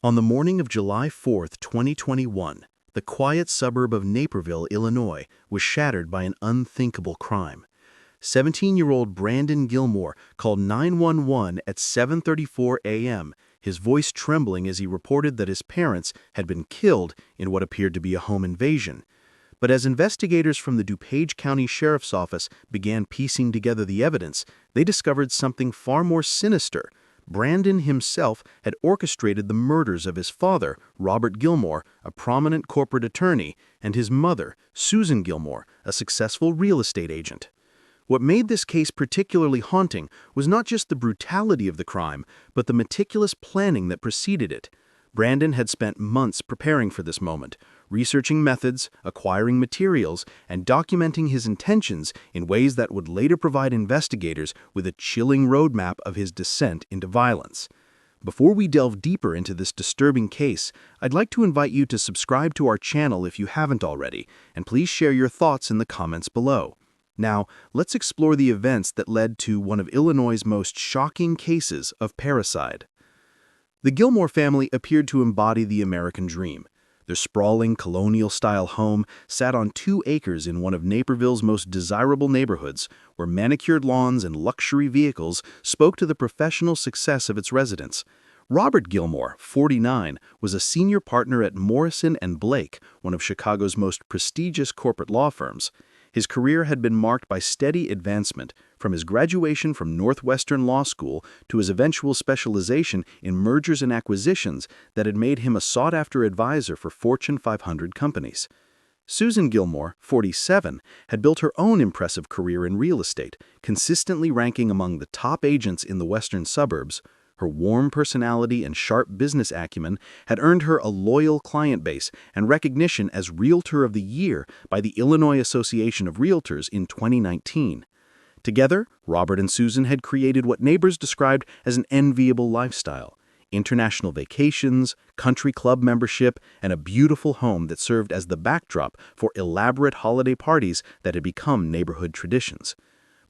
On the morning of July 4, 2021, the quiet suburb of Naperville, Illinois, was shattered by an unthinkable crime. 17-year-old Brandon Gilmore called 911 at 7:34 a.m., his voice trembling as he reported that his parents had been killed in what appeared to be a home invasion. But as investigators from the DuPage County Sheriff's Office began piecing together the evidence, they discovered something far more sinister. Brandon himself had orchestrated the murders of his father, Robert Gilmore, a prominent corporate attorney, and his mother, Susan Gilmore, a successful real estate agent. What made this case particularly haunting was not just the brutality of the crime, but the meticulous planning that preceded it. Brandon had spent months preparing for this moment, researching methods, acquiring materials, and documenting his intentions in ways that would later provide investigators with a chilling roadmap of his descent into violence. Before we delve deeper into this disturbing case, I'd like to invite you to subscribe to our channel if you haven't already, and please share your thoughts in the comments below. Now, let's explore the events that led to one of Illinois' most shocking cases of parricide. The Gilmore family appeared to embody the American dream. Their sprawling, colonial-style home sat on 2 acres in one of Naperville's most desirable neighborhoods, where manicured lawns and luxury vehicles spoke to the professional success of its residents. Robert Gilmore, 49, was a senior partner at Morrison & Blake, one of Chicago's most prestigious corporate law firms. His career had been marked by steady advancement, from his graduation from Northwestern Law School to his eventual specialization in mergers and acquisitions that had made him a sought-after advisor for Fortune 500 companies. Susan Gilmore, 47, had built her own impressive career in real estate, consistently ranking among the top agents in the western suburbs. Her warm personality and sharp business acumen had earned her a loyal client base and recognition as Realtor of the Year by the Illinois Association of Realtors in 2019. Together, Robert and Susan had created what neighbors described as an enviable lifestyle: international vacations, country club membership, and a beautiful home that served as the backdrop for elaborate holiday parties that had become neighborhood traditions.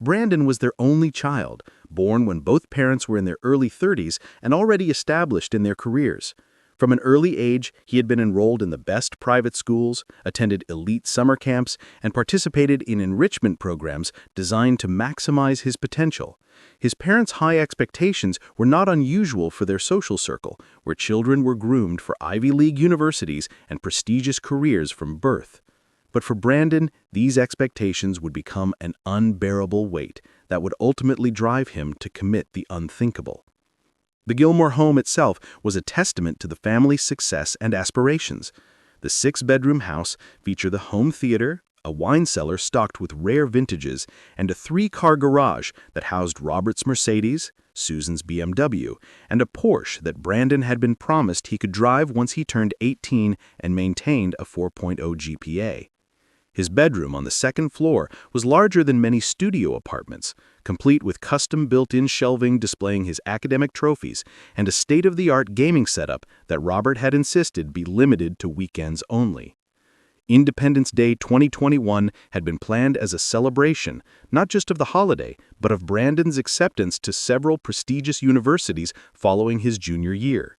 Brandon was their only child, born when both parents were in their early 30s and already established in their careers. From an early age, he had been enrolled in the best private schools, attended elite summer camps, and participated in enrichment programs designed to maximize his potential. His parents' high expectations were not unusual for their social circle, where children were groomed for Ivy League universities and prestigious careers from birth. But for Brandon, these expectations would become an unbearable weight that would ultimately drive him to commit the unthinkable. The Gilmore home itself was a testament to the family's success and aspirations. The 6-bedroom house featured the home theater, a wine cellar stocked with rare vintages, and a 3-car garage that housed Robert's Mercedes, Susan's BMW, and a Porsche that Brandon had been promised he could drive once he turned 18 and maintained a 4.0 GPA. His bedroom on the 2nd floor was larger than many studio apartments, complete with custom built-in shelving displaying his academic trophies and a state-of-the-art gaming setup that Robert had insisted be limited to weekends only. Independence Day 2021 had been planned as a celebration, not just of the holiday, but of Brandon's acceptance to several prestigious universities following his junior year.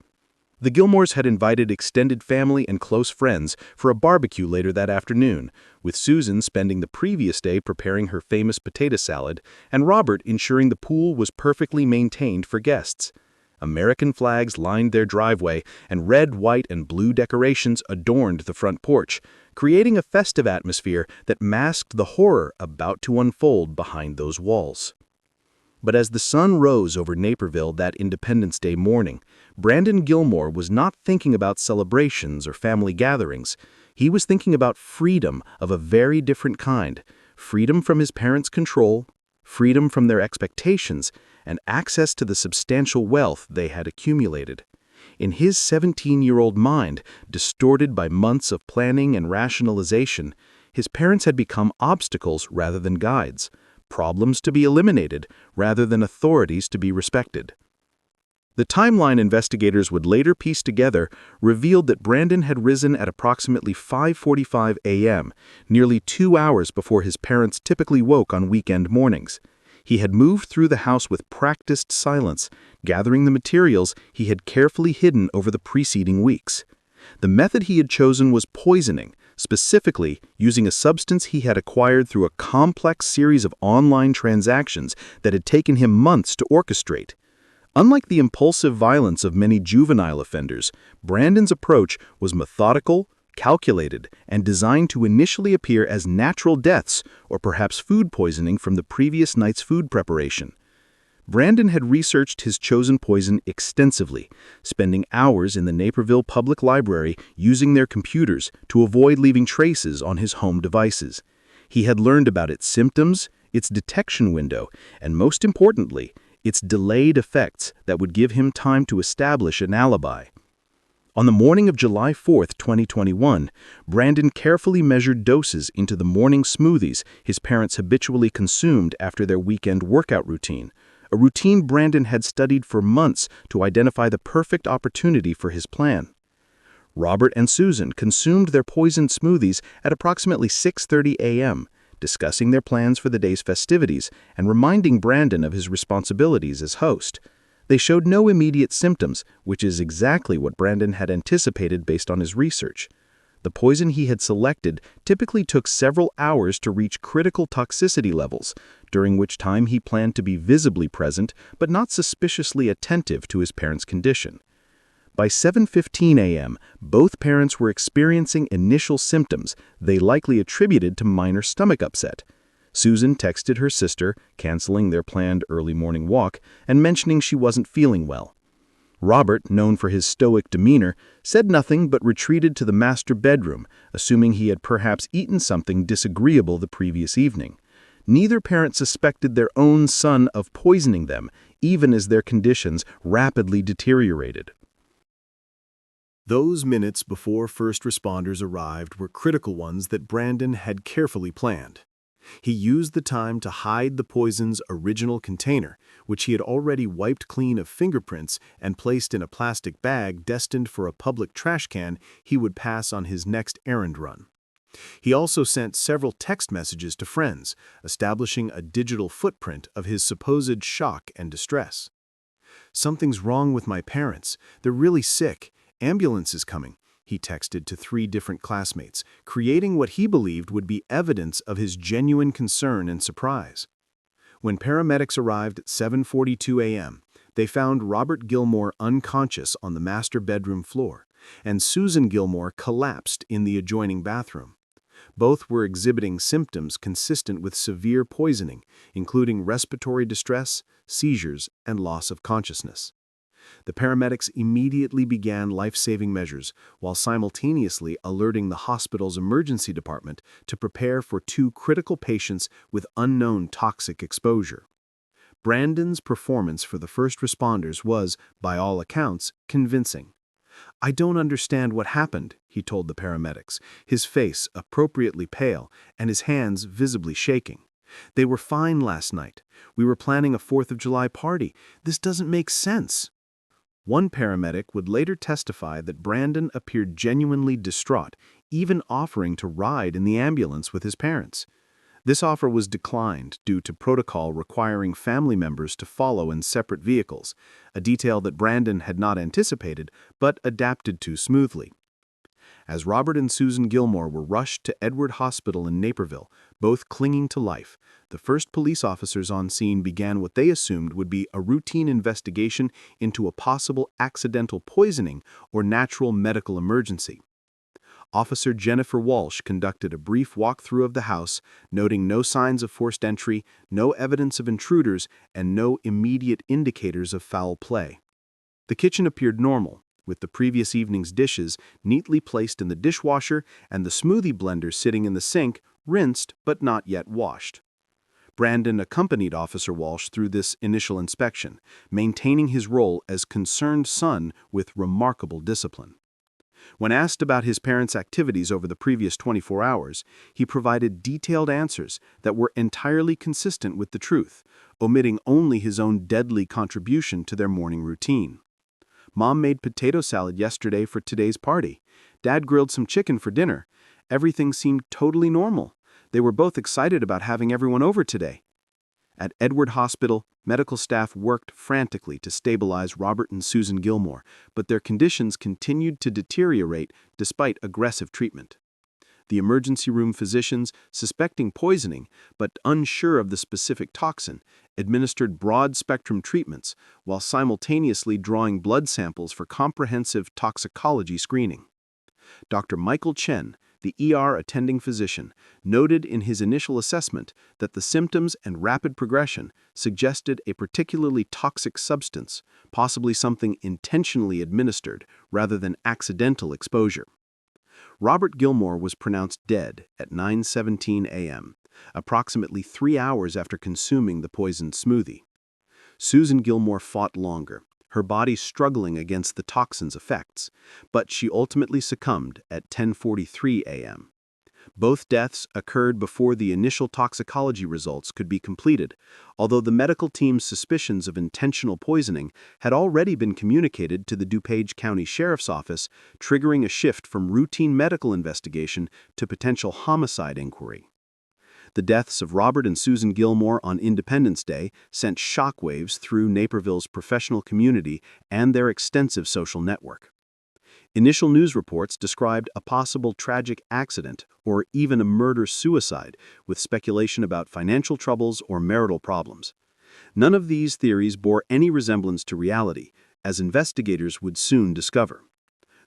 The Gilmores had invited extended family and close friends for a barbecue later that afternoon, with Susan spending the previous day preparing her famous potato salad and Robert ensuring the pool was perfectly maintained for guests. American flags lined their driveway, and red, white, and blue decorations adorned the front porch, creating a festive atmosphere that masked the horror about to unfold behind those walls. But as the sun rose over Naperville that Independence Day morning, Brandon Gilmore was not thinking about celebrations or family gatherings. He was thinking about freedom of a very different kind: freedom from his parents' control, freedom from their expectations, and access to the substantial wealth they had accumulated. In his 17-year-old mind, distorted by months of planning and rationalization, his parents had become obstacles rather than guides, problems to be eliminated rather than authorities to be respected. The timeline investigators would later piece together revealed that Brandon had risen at approximately 5:45 a.m., nearly 2 hours before his parents typically woke on weekend mornings. He had moved through the house with practiced silence, gathering the materials he had carefully hidden over the preceding weeks. The method he had chosen was poisoning, specifically using a substance he had acquired through a complex series of online transactions that had taken him months to orchestrate. Unlike the impulsive violence of many juvenile offenders, Brandon's approach was methodical, calculated, and designed to initially appear as natural deaths or perhaps food poisoning from the previous night's food preparation. Brandon had researched his chosen poison extensively, spending hours in the Naperville Public Library using their computers to avoid leaving traces on his home devices. He had learned about its symptoms, its detection window, and most importantly, its delayed effects that would give him time to establish an alibi. On the morning of July 4, 2021, Brandon carefully measured doses into the morning smoothies his parents habitually consumed after their weekend workout routine, a routine Brandon had studied for months to identify the perfect opportunity for his plan. Robert and Susan consumed their poisoned smoothies at approximately 6:30 a.m., discussing their plans for the day's festivities and reminding Brandon of his responsibilities as host. They showed no immediate symptoms, which is exactly what Brandon had anticipated based on his research. The poison he had selected typically took several hours to reach critical toxicity levels, during which time he planned to be visibly present but not suspiciously attentive to his parents' condition. By 7:15 a.m., both parents were experiencing initial symptoms they likely attributed to minor stomach upset. Susan texted her sister, canceling their planned early morning walk and mentioning she wasn't feeling well. Robert, known for his stoic demeanor, said nothing but retreated to the master bedroom, assuming he had perhaps eaten something disagreeable the previous evening. Neither parent suspected their own son of poisoning them, even as their conditions rapidly deteriorated. Those minutes before first responders arrived were critical ones that Brandon had carefully planned. He used the time to hide the poison's original container, which he had already wiped clean of fingerprints and placed in a plastic bag destined for a public trash can he would pass on his next errand run. He also sent several text messages to friends, establishing a digital footprint of his supposed shock and distress. "Something's wrong with my parents. They're really sick. Ambulance is coming," he texted to 3 different classmates, creating what he believed would be evidence of his genuine concern and surprise. When paramedics arrived at 7:42 a.m., they found Robert Gilmore unconscious on the master bedroom floor, and Susan Gilmore collapsed in the adjoining bathroom. Both were exhibiting symptoms consistent with severe poisoning, including respiratory distress, seizures, and loss of consciousness. The paramedics immediately began life-saving measures while simultaneously alerting the hospital's emergency department to prepare for 2 critical patients with unknown toxic exposure. Brandon's performance for the first responders was, by all accounts, convincing. "I don't understand what happened," he told the paramedics, his face appropriately pale and his hands visibly shaking. "They were fine last night. We were planning a 4th of July party. This doesn't make sense." One paramedic would later testify that Brandon appeared genuinely distraught, even offering to ride in the ambulance with his parents. This offer was declined due to protocol requiring family members to follow in separate vehicles, a detail that Brandon had not anticipated but adapted to smoothly. As Robert and Susan Gilmore were rushed to Edward Hospital in Naperville, both clinging to life, the first police officers on scene began what they assumed would be a routine investigation into a possible accidental poisoning or natural medical emergency. Officer Jennifer Walsh conducted a brief walkthrough of the house, noting no signs of forced entry, no evidence of intruders, and no immediate indicators of foul play. The kitchen appeared normal, with the previous evening's dishes neatly placed in the dishwasher and the smoothie blender sitting in the sink, rinsed but not yet washed. Brandon accompanied Officer Walsh through this initial inspection, maintaining his role as concerned son with remarkable discipline. When asked about his parents' activities over the previous 24 hours, he provided detailed answers that were entirely consistent with the truth, omitting only his own deadly contribution to their morning routine. "Mom made potato salad yesterday for today's party. Dad grilled some chicken for dinner. Everything seemed totally normal. They were both excited about having everyone over today." At Edward Hospital, medical staff worked frantically to stabilize Robert and Susan Gilmore, but their conditions continued to deteriorate despite aggressive treatment. The emergency room physicians, suspecting poisoning but unsure of the specific toxin, administered broad-spectrum treatments while simultaneously drawing blood samples for comprehensive toxicology screening. Dr. Michael Chen, the ER attending physician, noted in his initial assessment that the symptoms and rapid progression suggested a particularly toxic substance, possibly something intentionally administered rather than accidental exposure. Robert Gilmore was pronounced dead at 9:17 a.m., approximately 3 hours after consuming the poisoned smoothie. Susan Gilmore fought longer, her body struggling against the toxin's effects, but she ultimately succumbed at 10:43 a.m. Both deaths occurred before the initial toxicology results could be completed, although the medical team's suspicions of intentional poisoning had already been communicated to the DuPage County Sheriff's Office, triggering a shift from routine medical investigation to potential homicide inquiry. The deaths of Robert and Susan Gilmore on Independence Day sent shockwaves through Naperville's professional community and their extensive social network. Initial news reports described a possible tragic accident or even a murder-suicide, with speculation about financial troubles or marital problems. None of these theories bore any resemblance to reality, as investigators would soon discover.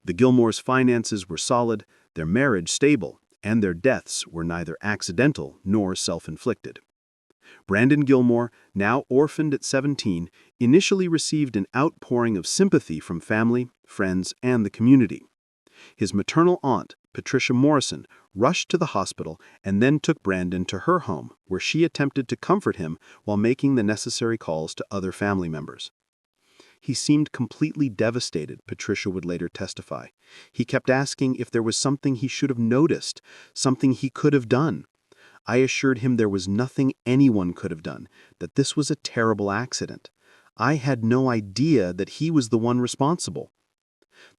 The Gilmores' finances were solid, their marriage stable, and their deaths were neither accidental nor self-inflicted. Brandon Gilmore, now orphaned at 17, initially received an outpouring of sympathy from family, friends, and the community. His maternal aunt, Patricia Morrison, rushed to the hospital and then took Brandon to her home, where she attempted to comfort him while making the necessary calls to other family members. He seemed completely devastated, Patricia would later testify. He kept asking if there was something he should have noticed, something he could have done. I assured him there was nothing anyone could have done, that this was a terrible accident. I had no idea that he was the one responsible.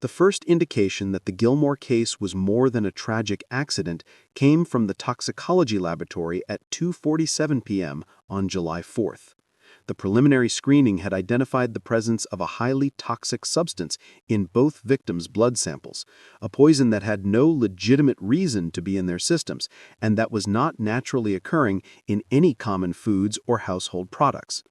The first indication that the Gilmore case was more than a tragic accident came from the toxicology laboratory at 2:47 p.m. on July 4th. The preliminary screening had identified the presence of a highly toxic substance in both victims' blood samples, a poison that had no legitimate reason to be in their systems and that was not naturally occurring in any common foods or household products.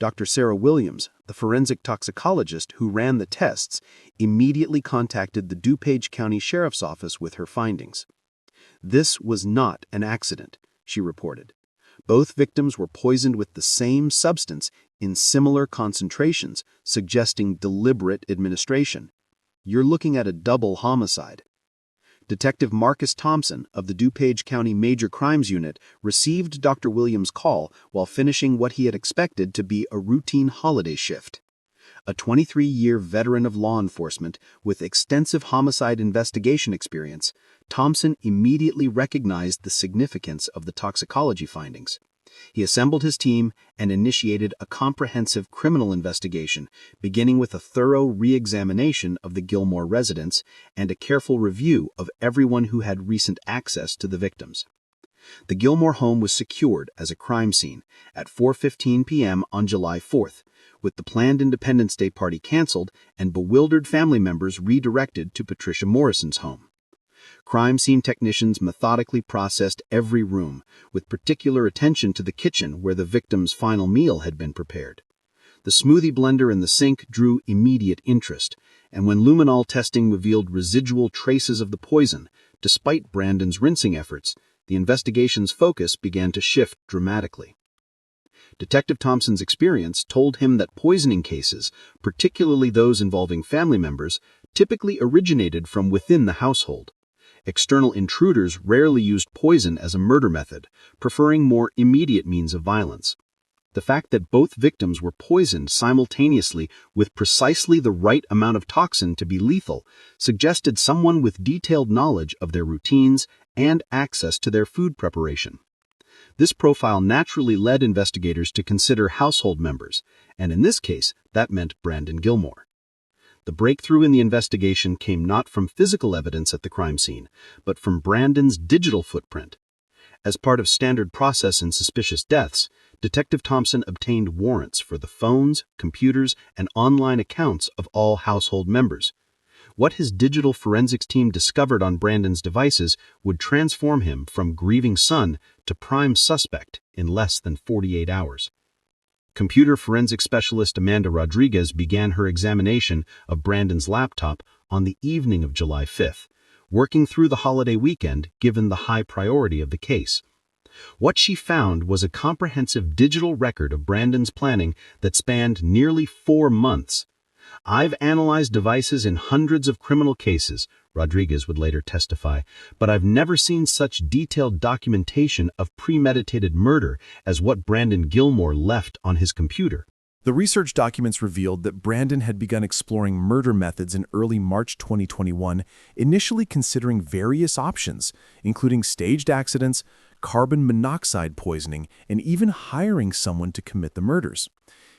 Dr. Sarah Williams, the forensic toxicologist who ran the tests, immediately contacted the DuPage County Sheriff's Office with her findings. "This was not an accident," she reported. "Both victims were poisoned with the same substance in similar concentrations, suggesting deliberate administration. You're looking at a double homicide." Detective Marcus Thompson of the DuPage County Major Crimes Unit received Dr. Williams' call while finishing what he had expected to be a routine holiday shift. A 23-year veteran of law enforcement with extensive homicide investigation experience, Thompson immediately recognized the significance of the toxicology findings. He assembled his team and initiated a comprehensive criminal investigation, beginning with a thorough re-examination of the Gilmore residence and a careful review of everyone who had recent access to the victims. The Gilmore home was secured as a crime scene at 4:15 p.m. on July 4th, with the planned Independence Day party canceled and bewildered family members redirected to Patricia Morrison's home. Crime scene technicians methodically processed every room, with particular attention to the kitchen where the victim's final meal had been prepared. The smoothie blender in the sink drew immediate interest, and when luminol testing revealed residual traces of the poison, despite Brandon's rinsing efforts, the investigation's focus began to shift dramatically. Detective Thompson's experience told him that poisoning cases, particularly those involving family members, typically originated from within the household. External intruders rarely used poison as a murder method, preferring more immediate means of violence. The fact that both victims were poisoned simultaneously with precisely the right amount of toxin to be lethal suggested someone with detailed knowledge of their routines and access to their food preparation. This profile naturally led investigators to consider household members, and in this case, that meant Brandon Gilmore. The breakthrough in the investigation came not from physical evidence at the crime scene, but from Brandon's digital footprint. As part of standard process in suspicious deaths, Detective Thompson obtained warrants for the phones, computers, and online accounts of all household members. What his digital forensics team discovered on Brandon's devices would transform him from grieving son to prime suspect in less than 48 hours. Computer forensics specialist Amanda Rodriguez began her examination of Brandon's laptop on the evening of July 5th, working through the holiday weekend given the high priority of the case. What she found was a comprehensive digital record of Brandon's planning that spanned nearly 4 months. "I've analyzed devices in hundreds of criminal cases," Rodriguez would later testify, "but I've never seen such detailed documentation of premeditated murder as what Brandon Gilmore left on his computer." The research documents revealed that Brandon had begun exploring murder methods in early March 2021, initially considering various options, including staged accidents, carbon monoxide poisoning, and even hiring someone to commit the murders.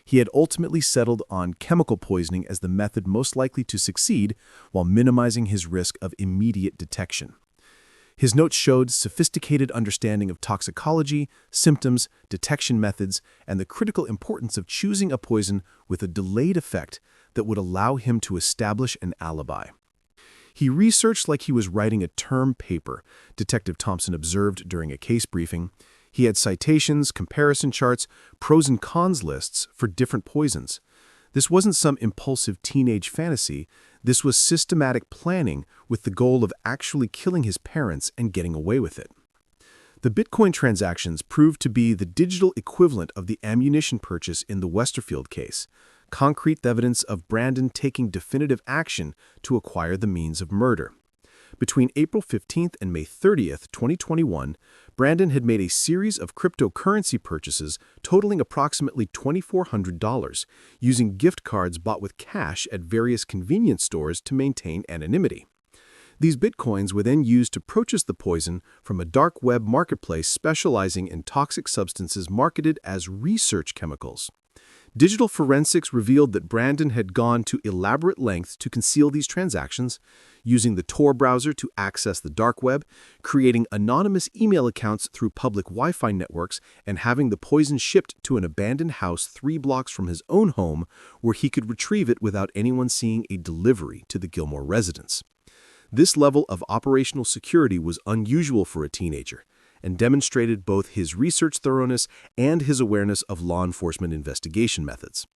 He had ultimately settled on chemical poisoning as the method most likely to succeed while minimizing his risk of immediate detection. His notes showed sophisticated understanding of toxicology, symptoms, detection methods, and the critical importance of choosing a poison with a delayed effect that would allow him to establish an alibi. He researched like he was writing a term paper, Detective Thompson observed during a case briefing. He had citations, comparison charts, pros and cons lists for different poisons. This wasn't some impulsive teenage fantasy. This was systematic planning with the goal of actually killing his parents and getting away with it. The Bitcoin transactions proved to be the digital equivalent of the ammunition purchase in the Westerfield case, concrete evidence of Brandon taking definitive action to acquire the means of murder. Between April 15th and May 30th, 2021, Brandon had made a series of cryptocurrency purchases totaling approximately $2,400, using gift cards bought with cash at various convenience stores to maintain anonymity. These bitcoins were then used to purchase the poison from a dark web marketplace specializing in toxic substances marketed as research chemicals. Digital forensics revealed that Brandon had gone to elaborate lengths to conceal these transactions, using the Tor browser to access the dark web, creating anonymous email accounts through public Wi-Fi networks, and having the poison shipped to an abandoned house 3 blocks from his own home where he could retrieve it without anyone seeing a delivery to the Gilmore residence. This level of operational security was unusual for a teenager, and demonstrated both his research thoroughness and his awareness of law enforcement investigation methods.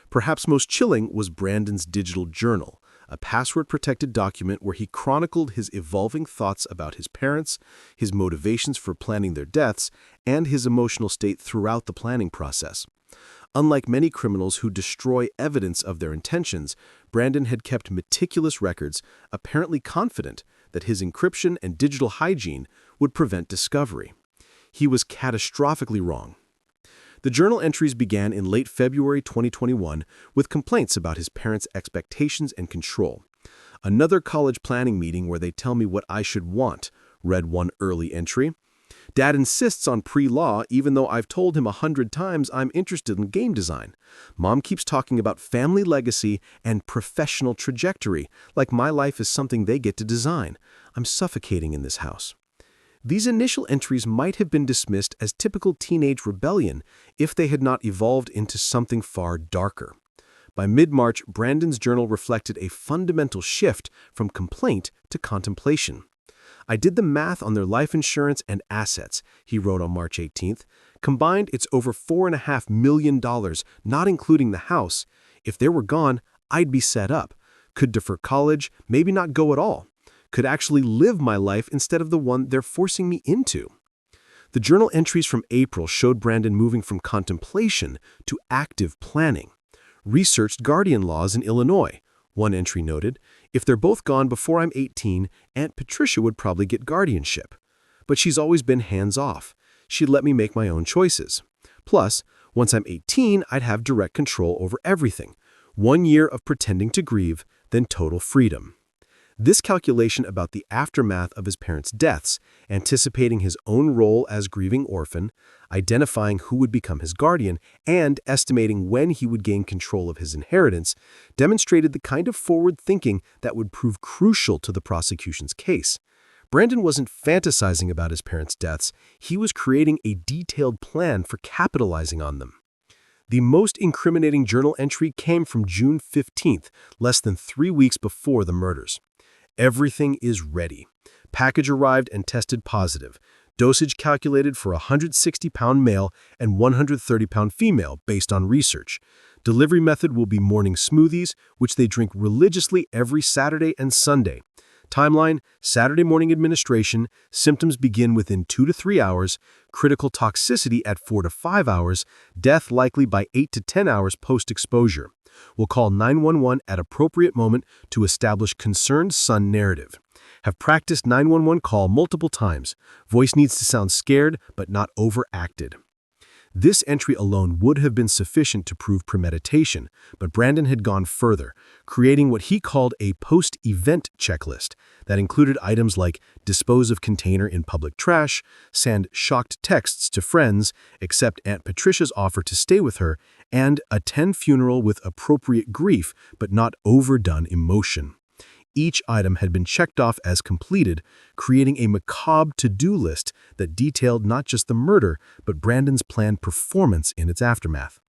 Perhaps most chilling was Brandon's digital journal, a password-protected document where he chronicled his evolving thoughts about his parents, his motivations for planning their deaths, and his emotional state throughout the planning process. Unlike many criminals who destroy evidence of their intentions, Brandon had kept meticulous records, apparently confident that his encryption and digital hygiene would prevent discovery. He was catastrophically wrong. The journal entries began in late February 2021 with complaints about his parents' expectations and control. "Another college planning meeting where they tell me what I should want," read one early entry. "Dad insists on pre-law even though I've told him 100 times I'm interested in game design. Mom keeps talking about family legacy and professional trajectory, like my life is something they get to design. I'm suffocating in this house." These initial entries might have been dismissed as typical teenage rebellion if they had not evolved into something far darker. By mid-March, Brandon's journal reflected a fundamental shift from complaint to contemplation. "I did the math on their life insurance and assets," he wrote on March 18th. "Combined, it's over $4.5 million, not including the house. If they were gone, I'd be set up. Could defer college, maybe not go at all. Could actually live my life instead of the one they're forcing me into." The journal entries from April showed Brandon moving from contemplation to active planning. "Researched guardian laws in Illinois." One entry noted, "If they're both gone before I'm 18, Aunt Patricia would probably get guardianship. But she's always been hands-off. She'd let me make my own choices. Plus, once I'm 18, I'd have direct control over everything. 1 year of pretending to grieve, then total freedom." This calculation about the aftermath of his parents' deaths, anticipating his own role as grieving orphan, identifying who would become his guardian, and estimating when he would gain control of his inheritance, demonstrated the kind of forward thinking that would prove crucial to the prosecution's case. Brandon wasn't fantasizing about his parents' deaths, he was creating a detailed plan for capitalizing on them. The most incriminating journal entry came from June 15th, less than 3 weeks before the murders. Everything is ready. Package arrived and tested positive. Dosage calculated for a 160-pound male and 130-pound female based on research. Delivery method will be morning smoothies, which they drink religiously every Saturday and Sunday. Timeline: Saturday morning administration, symptoms begin within 2 to 3 hours, critical toxicity at 4 to 5 hours, death likely by 8 to 10 hours post-exposure. We'll call 911 at appropriate moment to establish concerned son narrative. Have practiced 911 call multiple times. Voice needs to sound scared but not overacted. This entry alone would have been sufficient to prove premeditation, but Brandon had gone further, creating what he called a post-event checklist that included items like dispose of container in public trash, send shocked texts to friends, accept Aunt Patricia's offer to stay with her, and attend funeral with appropriate grief but not overdone emotion. Each item had been checked off as completed, creating a macabre to-do list that detailed not just the murder, but Brandon's planned performance in its aftermath.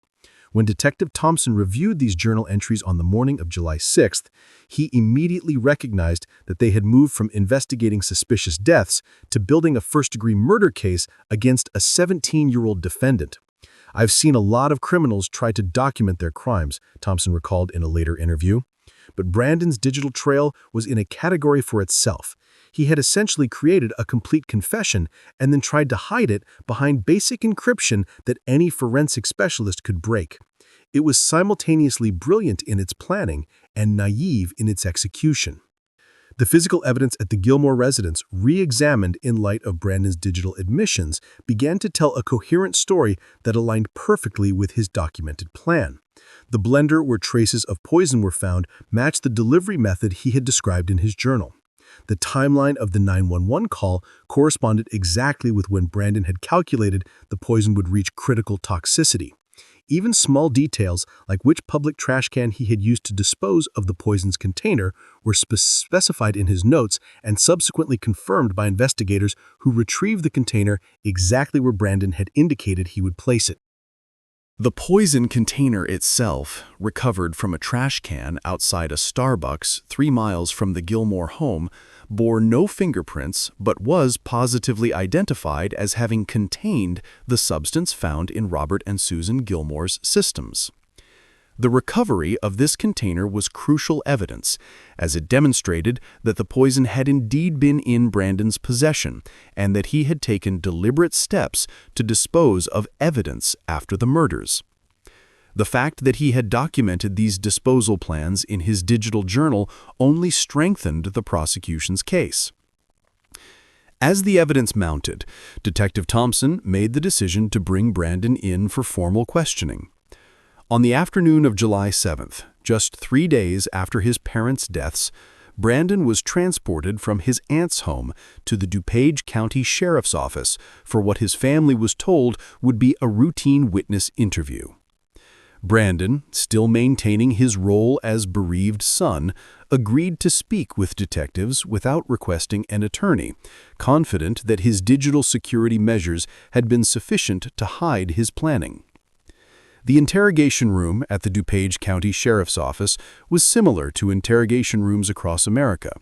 When Detective Thompson reviewed these journal entries on the morning of July 6th, he immediately recognized that they had moved from investigating suspicious deaths to building a first-degree murder case against a 17-year-old defendant. "I've seen a lot of criminals try to document their crimes," Thompson recalled in a later interview. But Brandon's digital trail was in a category for itself. He had essentially created a complete confession and then tried to hide it behind basic encryption that any forensic specialist could break. It was simultaneously brilliant in its planning and naive in its execution. The physical evidence at the Gilmore residence, re-examined in light of Brandon's digital admissions, began to tell a coherent story that aligned perfectly with his documented plan. The blender where traces of poison were found matched the delivery method he had described in his journal. The timeline of the 911 call corresponded exactly with when Brandon had calculated the poison would reach critical toxicity. Even small details, like which public trash can he had used to dispose of the poison's container, were specified in his notes and subsequently confirmed by investigators who retrieved the container exactly where Brandon had indicated he would place it. The poison container itself, recovered from a trash can outside a Starbucks 3 miles from the Gilmore home, bore no fingerprints but was positively identified as having contained the substance found in Robert and Susan Gilmore's systems. The recovery of this container was crucial evidence, as it demonstrated that the poison had indeed been in Brandon's possession and that he had taken deliberate steps to dispose of evidence after the murders. The fact that he had documented these disposal plans in his digital journal only strengthened the prosecution's case. As the evidence mounted, Detective Thompson made the decision to bring Brandon in for formal questioning. On the afternoon of July 7th, just 3 days after his parents' deaths, Brandon was transported from his aunt's home to the DuPage County Sheriff's Office for what his family was told would be a routine witness interview. Brandon, still maintaining his role as bereaved son, agreed to speak with detectives without requesting an attorney, confident that his digital security measures had been sufficient to hide his planning. The interrogation room at the DuPage County Sheriff's Office was similar to interrogation rooms across America,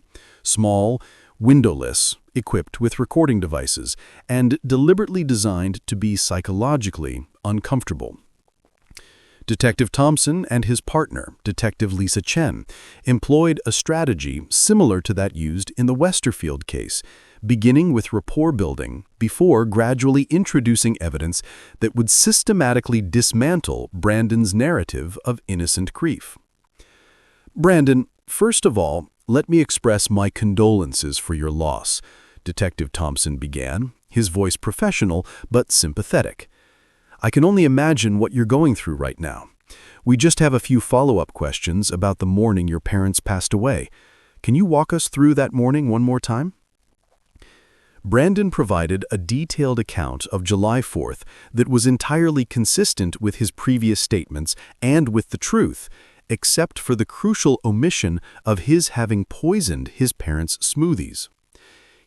small, windowless, equipped with recording devices, and deliberately designed to be psychologically uncomfortable. Detective Thompson and his partner, Detective Lisa Chen, employed a strategy similar to that used in the Westerfield case, beginning with rapport building before gradually introducing evidence that would systematically dismantle Brandon's narrative of innocent grief. "Brandon, first of all, let me express my condolences for your loss," Detective Thompson began, his voice professional but sympathetic. "I can only imagine what you're going through right now. We just have a few follow-up questions about the morning your parents passed away. Can you walk us through that morning one more time?" Brandon provided a detailed account of July 4th that was entirely consistent with his previous statements and with the truth, except for the crucial omission of his having poisoned his parents' smoothies.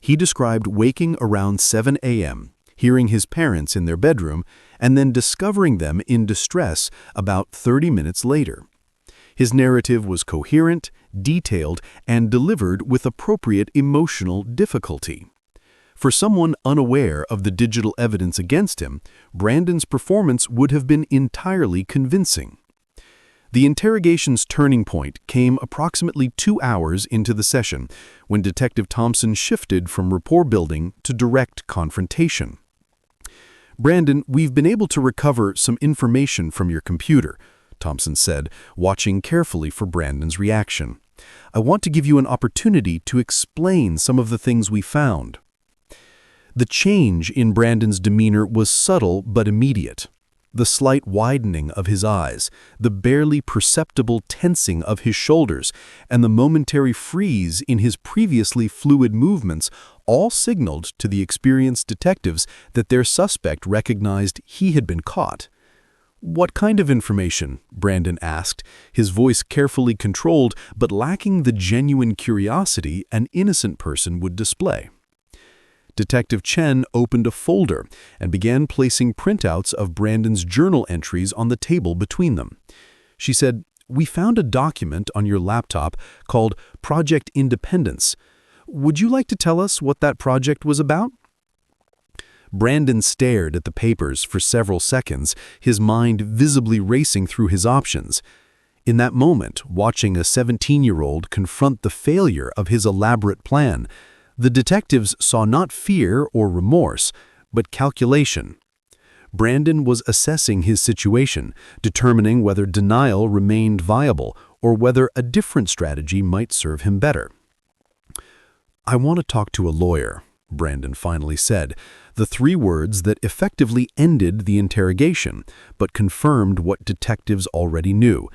He described waking around 7 a.m., hearing his parents in their bedroom, and then discovering them in distress about 30 minutes later. His narrative was coherent, detailed, and delivered with appropriate emotional difficulty. For someone unaware of the digital evidence against him, Brandon's performance would have been entirely convincing. The interrogation's turning point came approximately 2 hours into the session, when Detective Thompson shifted from rapport building to direct confrontation. "Brandon, we've been able to recover some information from your computer," Thompson said, watching carefully for Brandon's reaction. "I want to give you an opportunity to explain some of the things we found." The change in Brandon's demeanor was subtle but immediate. The slight widening of his eyes, the barely perceptible tensing of his shoulders, and the momentary freeze in his previously fluid movements all signaled to the experienced detectives that their suspect recognized he had been caught. "What kind of information?" Brandon asked, his voice carefully controlled but lacking the genuine curiosity an innocent person would display. Detective Chen opened a folder and began placing printouts of Brandon's journal entries on the table between them. She said, "We found a document on your laptop called Project Independence. Would you like to tell us what that project was about?" Brandon stared at the papers for several seconds, his mind visibly racing through his options. In that moment, watching a 17-year-old confront the failure of his elaborate plan, the detectives saw not fear or remorse, but calculation. Brandon was assessing his situation, determining whether denial remained viable or whether a different strategy might serve him better. "I want to talk to a lawyer," Brandon finally said, the 3 words that effectively ended the interrogation, but confirmed what detectives already knew: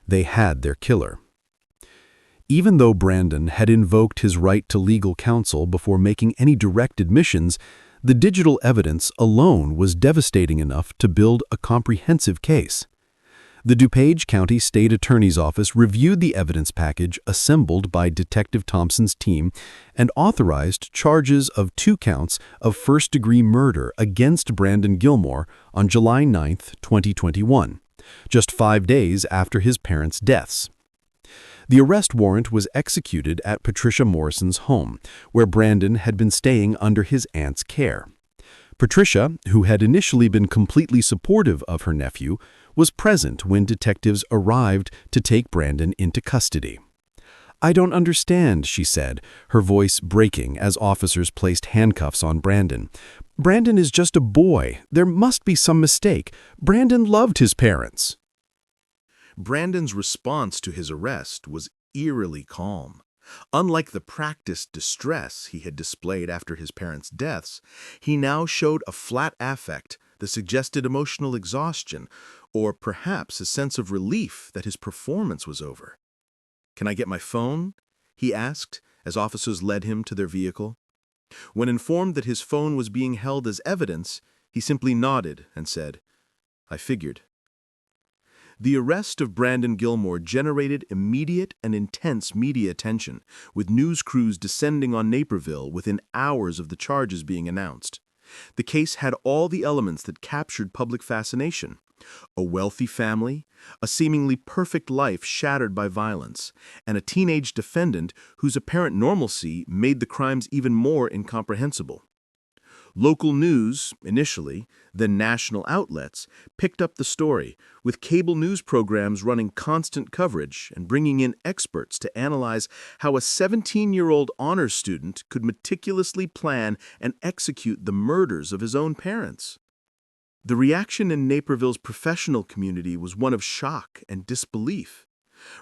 they had their killer. Even though Brandon had invoked his right to legal counsel before making any direct admissions, the digital evidence alone was devastating enough to build a comprehensive case. The DuPage County State Attorney's Office reviewed the evidence package assembled by Detective Thompson's team and authorized charges of 2 counts of first-degree murder against Brandon Gilmore on July 9, 2021, just 5 days after his parents' deaths. The arrest warrant was executed at Patricia Morrison's home, where Brandon had been staying under his aunt's care. Patricia, who had initially been completely supportive of her nephew, was present when detectives arrived to take Brandon into custody. "I don't understand," she said, her voice breaking as officers placed handcuffs on Brandon. "Brandon is just a boy. There must be some mistake. Brandon loved his parents." Brandon's response to his arrest was eerily calm. Unlike the practiced distress he had displayed after his parents' deaths, he now showed a flat affect that suggested emotional exhaustion, or perhaps a sense of relief that his performance was over. "Can I get my phone?" he asked as officers led him to their vehicle. When informed that his phone was being held as evidence, he simply nodded and said, "I figured." The arrest of Brandon Gilmore generated immediate and intense media attention, with news crews descending on Naperville within hours of the charges being announced. The case had all the elements that captured public fascination: a wealthy family, a seemingly perfect life shattered by violence, and a teenage defendant whose apparent normalcy made the crimes even more incomprehensible. Local news, initially, then national outlets, picked up the story, with cable news programs running constant coverage and bringing in experts to analyze how a 17-year-old honors student could meticulously plan and execute the murders of his own parents. The reaction in Naperville's professional community was one of shock and disbelief.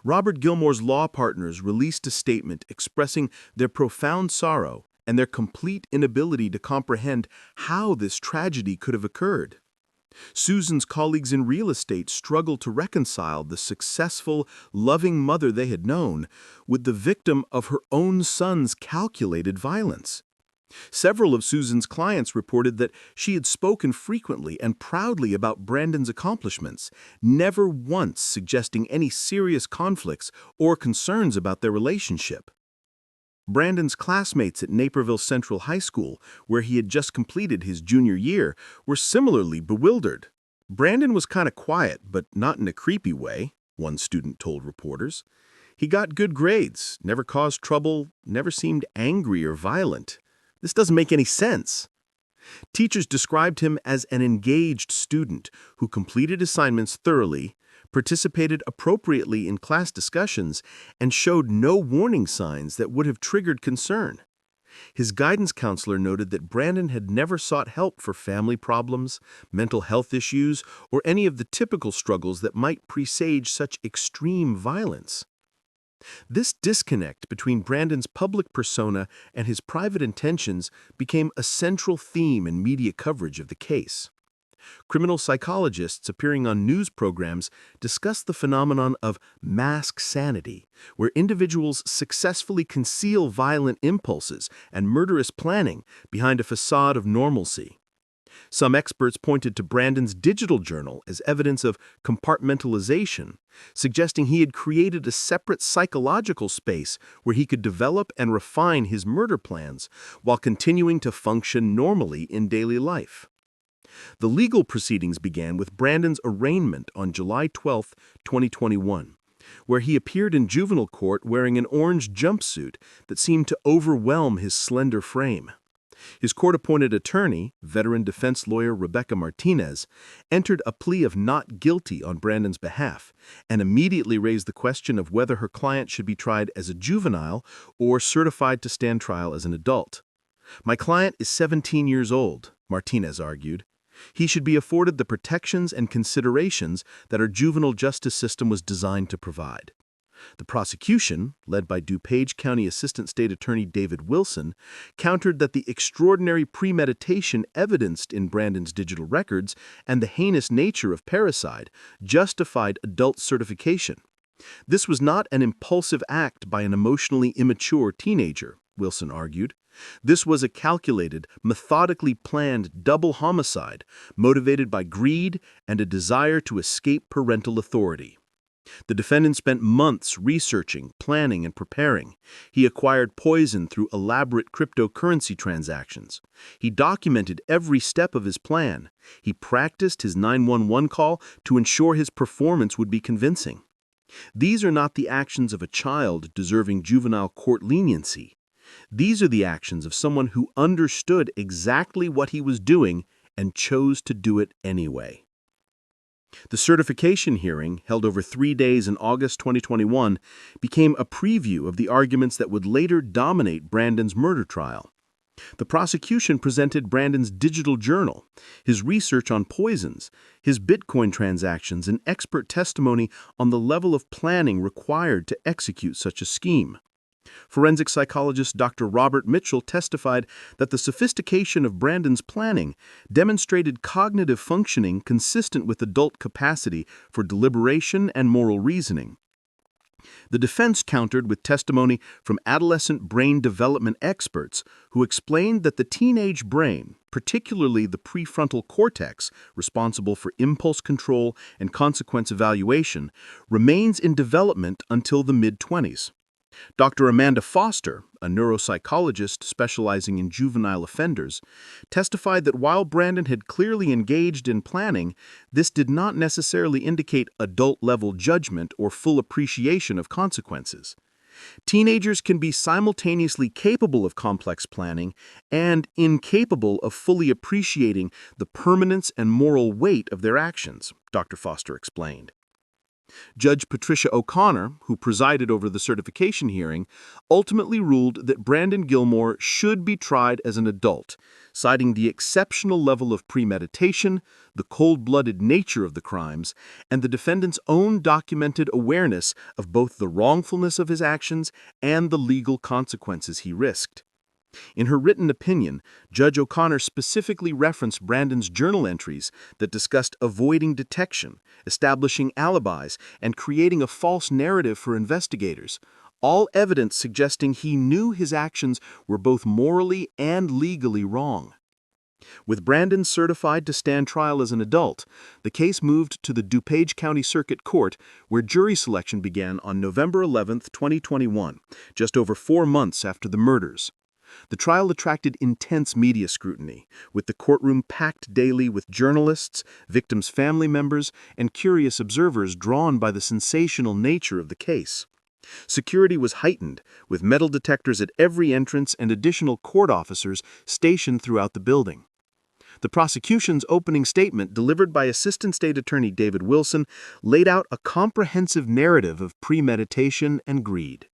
Robert Gilmore's law partners released a statement expressing their profound sorrow and their complete inability to comprehend how this tragedy could have occurred. Susan's colleagues in real estate struggled to reconcile the successful, loving mother they had known with the victim of her own son's calculated violence. Several of Susan's clients reported that she had spoken frequently and proudly about Brandon's accomplishments, never once suggesting any serious conflicts or concerns about their relationship. Brandon's classmates at Naperville Central High School, where he had just completed his junior year, were similarly bewildered. Brandon was kind of quiet, but not in a creepy way, one student told reporters. He got good grades, never caused trouble, never seemed angry or violent. This doesn't make any sense. Teachers described him as an engaged student who completed assignments thoroughly, participated appropriately in class discussions, and showed no warning signs that would have triggered concern. His guidance counselor noted that Brandon had never sought help for family problems, mental health issues, or any of the typical struggles that might presage such extreme violence. This disconnect between Brandon's public persona and his private intentions became a central theme in media coverage of the case. Criminal psychologists appearing on news programs discussed the phenomenon of mask sanity, where individuals successfully conceal violent impulses and murderous planning behind a facade of normalcy. Some experts pointed to Brandon's digital journal as evidence of compartmentalization, suggesting he had created a separate psychological space where he could develop and refine his murder plans while continuing to function normally in daily life. The legal proceedings began with Brandon's arraignment on July 12, 2021, where he appeared in juvenile court wearing an orange jumpsuit that seemed to overwhelm his slender frame. His court-appointed attorney, veteran defense lawyer Rebecca Martinez, entered a plea of not guilty on Brandon's behalf and immediately raised the question of whether her client should be tried as a juvenile or certified to stand trial as an adult. "My client is 17 years old," Martinez argued. "He should be afforded the protections and considerations that our juvenile justice system was designed to provide." The prosecution, led by DuPage County Assistant State Attorney David Wilson, countered that the extraordinary premeditation evidenced in Brandon's digital records and the heinous nature of parricide justified adult certification. This was not an impulsive act by an emotionally immature teenager, Wilson argued. This was a calculated, methodically planned double homicide motivated by greed and a desire to escape parental authority. The defendant spent months researching, planning, and preparing. He acquired poison through elaborate cryptocurrency transactions. He documented every step of his plan. He practiced his 911 call to ensure his performance would be convincing. These are not the actions of a child deserving juvenile court leniency. These are the actions of someone who understood exactly what he was doing and chose to do it anyway. The certification hearing, held over 3 days in August 2021, became a preview of the arguments that would later dominate Brandon's murder trial. The prosecution presented Brandon's digital journal, his research on poisons, his Bitcoin transactions, and expert testimony on the level of planning required to execute such a scheme. Forensic psychologist Dr. Robert Mitchell testified that the sophistication of Brandon's planning demonstrated cognitive functioning consistent with adult capacity for deliberation and moral reasoning. The defense countered with testimony from adolescent brain development experts who explained that the teenage brain, particularly the prefrontal cortex, responsible for impulse control and consequence evaluation, remains in development until the mid-20s. Dr. Amanda Foster, a neuropsychologist specializing in juvenile offenders, testified that while Brandon had clearly engaged in planning, this did not necessarily indicate adult-level judgment or full appreciation of consequences. Teenagers can be simultaneously capable of complex planning and incapable of fully appreciating the permanence and moral weight of their actions, Dr. Foster explained. Judge Patricia O'Connor, who presided over the certification hearing, ultimately ruled that Brandon Gilmore should be tried as an adult, citing the exceptional level of premeditation, the cold-blooded nature of the crimes, and the defendant's own documented awareness of both the wrongfulness of his actions and the legal consequences he risked. In her written opinion, Judge O'Connor specifically referenced Brandon's journal entries that discussed avoiding detection, establishing alibis, and creating a false narrative for investigators, all evidence suggesting he knew his actions were both morally and legally wrong. With Brandon certified to stand trial as an adult, the case moved to the DuPage County Circuit Court, where jury selection began on November 11, 2021, just over 4 months after the murders. The trial attracted intense media scrutiny, with the courtroom packed daily with journalists, victims' family members, and curious observers drawn by the sensational nature of the case. Security was heightened, with metal detectors at every entrance and additional court officers stationed throughout the building. The prosecution's opening statement, delivered by Assistant State Attorney David Wilson, laid out a comprehensive narrative of premeditation and greed.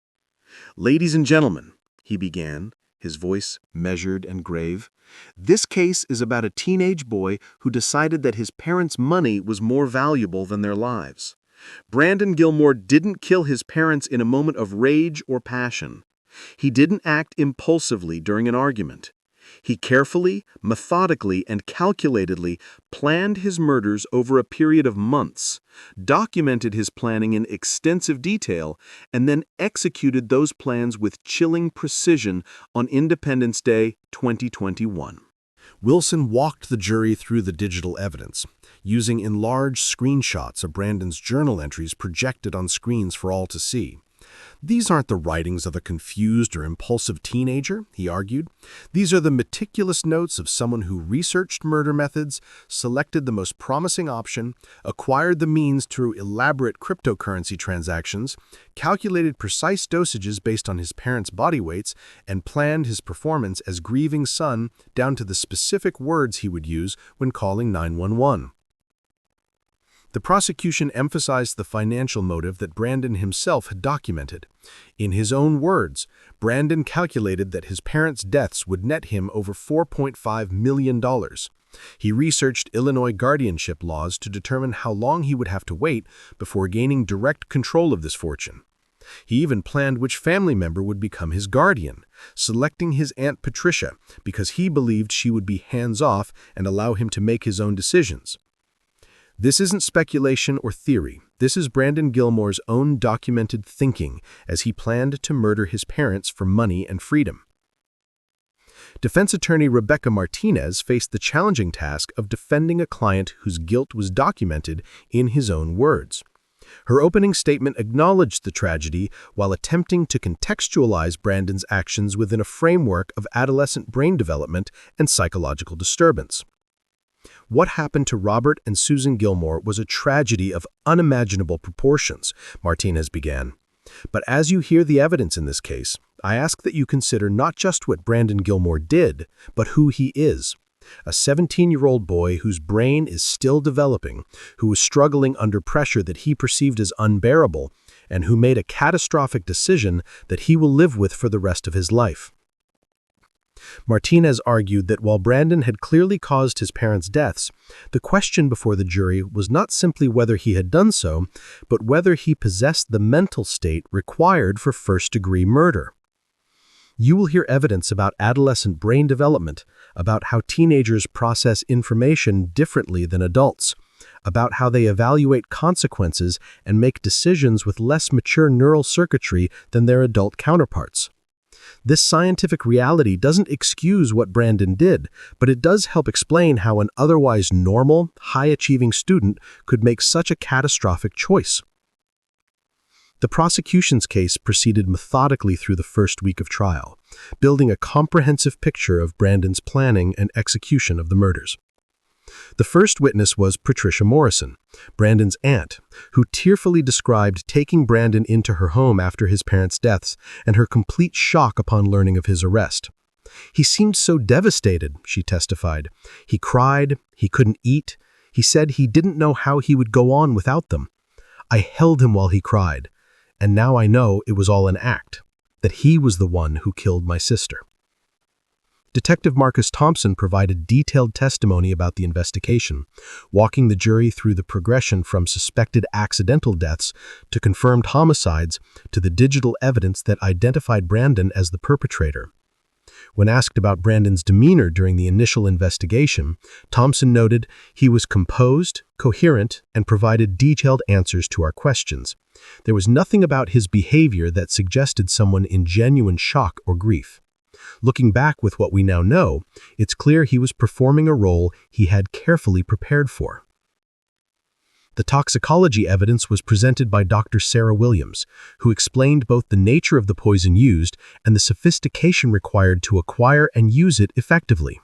"Ladies and gentlemen," he began, his voice measured and grave, "this case is about a teenage boy who decided that his parents' money was more valuable than their lives. Brandon Gilmore didn't kill his parents in a moment of rage or passion. He didn't act impulsively during an argument. He carefully, methodically, and calculatedly planned his murders over a period of months, documented his planning in extensive detail, and then executed those plans with chilling precision on Independence Day 2021. Wilson walked the jury through the digital evidence, using enlarged screenshots of Brandon's journal entries projected on screens for all to see. "These aren't the writings of a confused or impulsive teenager," he argued. "These are the meticulous notes of someone who researched murder methods, selected the most promising option, acquired the means through elaborate cryptocurrency transactions, calculated precise dosages based on his parents' body weights, and planned his performance as grieving son down to the specific words he would use when calling 911. The prosecution emphasized the financial motive that Brandon himself had documented. In his own words, Brandon calculated that his parents' deaths would net him over $4.5 million. He researched Illinois guardianship laws to determine how long he would have to wait before gaining direct control of this fortune. He even planned which family member would become his guardian, selecting his Aunt Patricia because he believed she would be hands-off and allow him to make his own decisions. This isn't speculation or theory. This is Brandon Gilmore's own documented thinking as he planned to murder his parents for money and freedom. Defense attorney Rebecca Martinez faced the challenging task of defending a client whose guilt was documented in his own words. Her opening statement acknowledged the tragedy while attempting to contextualize Brandon's actions within a framework of adolescent brain development and psychological disturbance. "What happened to Robert and Susan Gilmore was a tragedy of unimaginable proportions," Martinez began. "But as you hear the evidence in this case, I ask that you consider not just what Brandon Gilmore did, but who he is. A 17-year-old boy whose brain is still developing, who was struggling under pressure that he perceived as unbearable, and who made a catastrophic decision that he will live with for the rest of his life." Martinez argued that while Brandon had clearly caused his parents' deaths, the question before the jury was not simply whether he had done so, but whether he possessed the mental state required for first-degree murder. You will hear evidence about adolescent brain development, about how teenagers process information differently than adults, about how they evaluate consequences and make decisions with less mature neural circuitry than their adult counterparts. This scientific reality doesn't excuse what Brandon did, but it does help explain how an otherwise normal, high-achieving student could make such a catastrophic choice. The prosecution's case proceeded methodically through the first week of trial, building a comprehensive picture of Brandon's planning and execution of the murders. The first witness was Patricia Morrison, Brandon's aunt, who tearfully described taking Brandon into her home after his parents' deaths and her complete shock upon learning of his arrest. "He seemed so devastated," she testified. "He cried, he couldn't eat. He said he didn't know how he would go on without them. I held him while he cried, and now I know it was all an act, that he was the one who killed my sister." Detective Marcus Thompson provided detailed testimony about the investigation, walking the jury through the progression from suspected accidental deaths to confirmed homicides to the digital evidence that identified Brandon as the perpetrator. When asked about Brandon's demeanor during the initial investigation, Thompson noted he was composed, coherent, and provided detailed answers to our questions. There was nothing about his behavior that suggested someone in genuine shock or grief. Looking back with what we now know, it's clear he was performing a role he had carefully prepared for. The toxicology evidence was presented by Dr. Sarah Williams, who explained both the nature of the poison used and the sophistication required to acquire and use it effectively.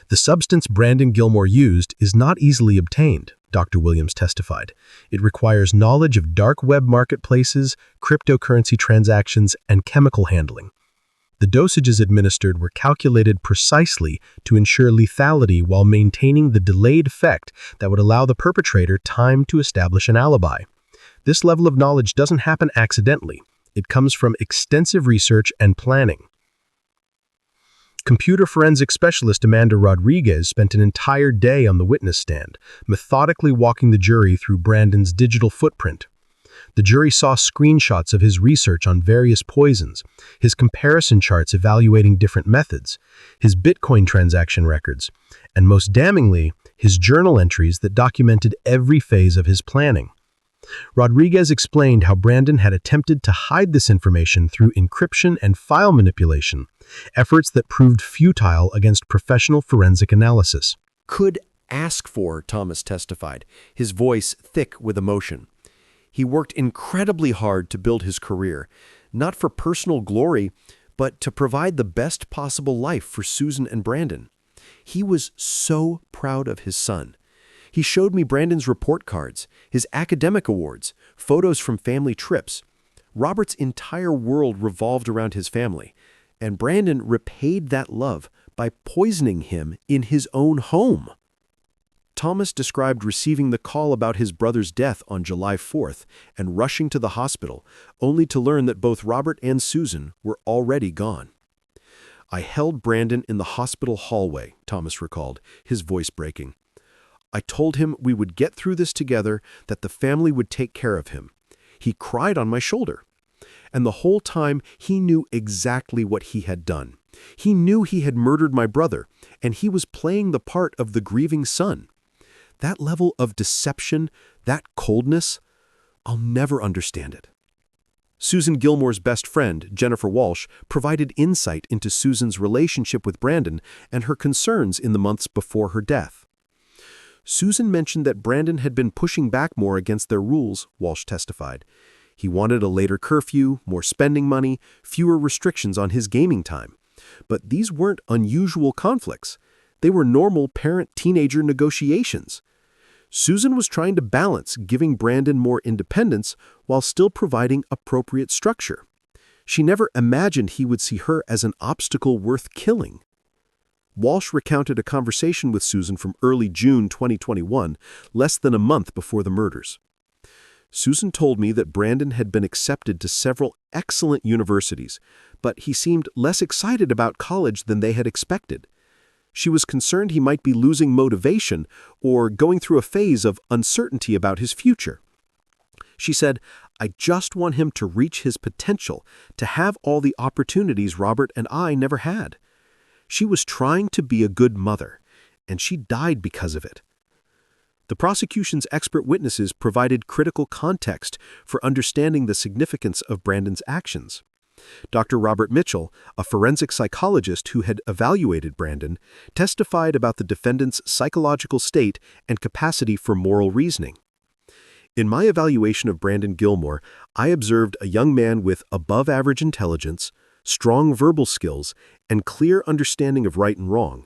The substance Brandon Gilmore used is not easily obtained, Dr. Williams testified. It requires knowledge of dark web marketplaces, cryptocurrency transactions, and chemical handling. The dosages administered were calculated precisely to ensure lethality while maintaining the delayed effect that would allow the perpetrator time to establish an alibi. This level of knowledge doesn't happen accidentally. It comes from extensive research and planning. Computer forensic specialist Amanda Rodriguez spent an entire day on the witness stand, methodically walking the jury through Brandon's digital footprint. The jury saw screenshots of his research on various poisons, his comparison charts evaluating different methods, his Bitcoin transaction records, and most damningly, his journal entries that documented every phase of his planning. Rodriguez explained how Brandon had attempted to hide this information through encryption and file manipulation, efforts that proved futile against professional forensic analysis. Could ask for, Thomas testified, his voice thick with emotion. He worked incredibly hard to build his career, not for personal glory, but to provide the best possible life for Susan and Brandon. He was so proud of his son. He showed me Brandon's report cards, his academic awards, photos from family trips. Robert's entire world revolved around his family, and Brandon repaid that love by poisoning him in his own home. Thomas described receiving the call about his brother's death on July 4th and rushing to the hospital, only to learn that both Robert and Susan were already gone. I held Brandon in the hospital hallway, Thomas recalled, his voice breaking. I told him we would get through this together, that the family would take care of him. He cried on my shoulder. And the whole time, he knew exactly what he had done. He knew he had murdered my brother, and he was playing the part of the grieving son. That level of deception, that coldness, I'll never understand it. Susan Gilmore's best friend, Jennifer Walsh, provided insight into Susan's relationship with Brandon and her concerns in the months before her death. Susan mentioned that Brandon had been pushing back more against their rules, Walsh testified. He wanted a later curfew, more spending money, fewer restrictions on his gaming time. But these weren't unusual conflicts. They were normal parent-teenager negotiations. Susan was trying to balance giving Brandon more independence while still providing appropriate structure. She never imagined he would see her as an obstacle worth killing. Walsh recounted a conversation with Susan from early June 2021, less than a month before the murders. Susan told me that Brandon had been accepted to several excellent universities, but he seemed less excited about college than they had expected. She was concerned he might be losing motivation or going through a phase of uncertainty about his future. She said, "I just want him to reach his potential, to have all the opportunities Robert and I never had." She was trying to be a good mother, and she died because of it. The prosecution's expert witnesses provided critical context for understanding the significance of Brandon's actions. Dr. Robert Mitchell, a forensic psychologist who had evaluated Brandon, testified about the defendant's psychological state and capacity for moral reasoning. In my evaluation of Brandon Gilmore, I observed a young man with above-average intelligence, strong verbal skills, and clear understanding of right and wrong.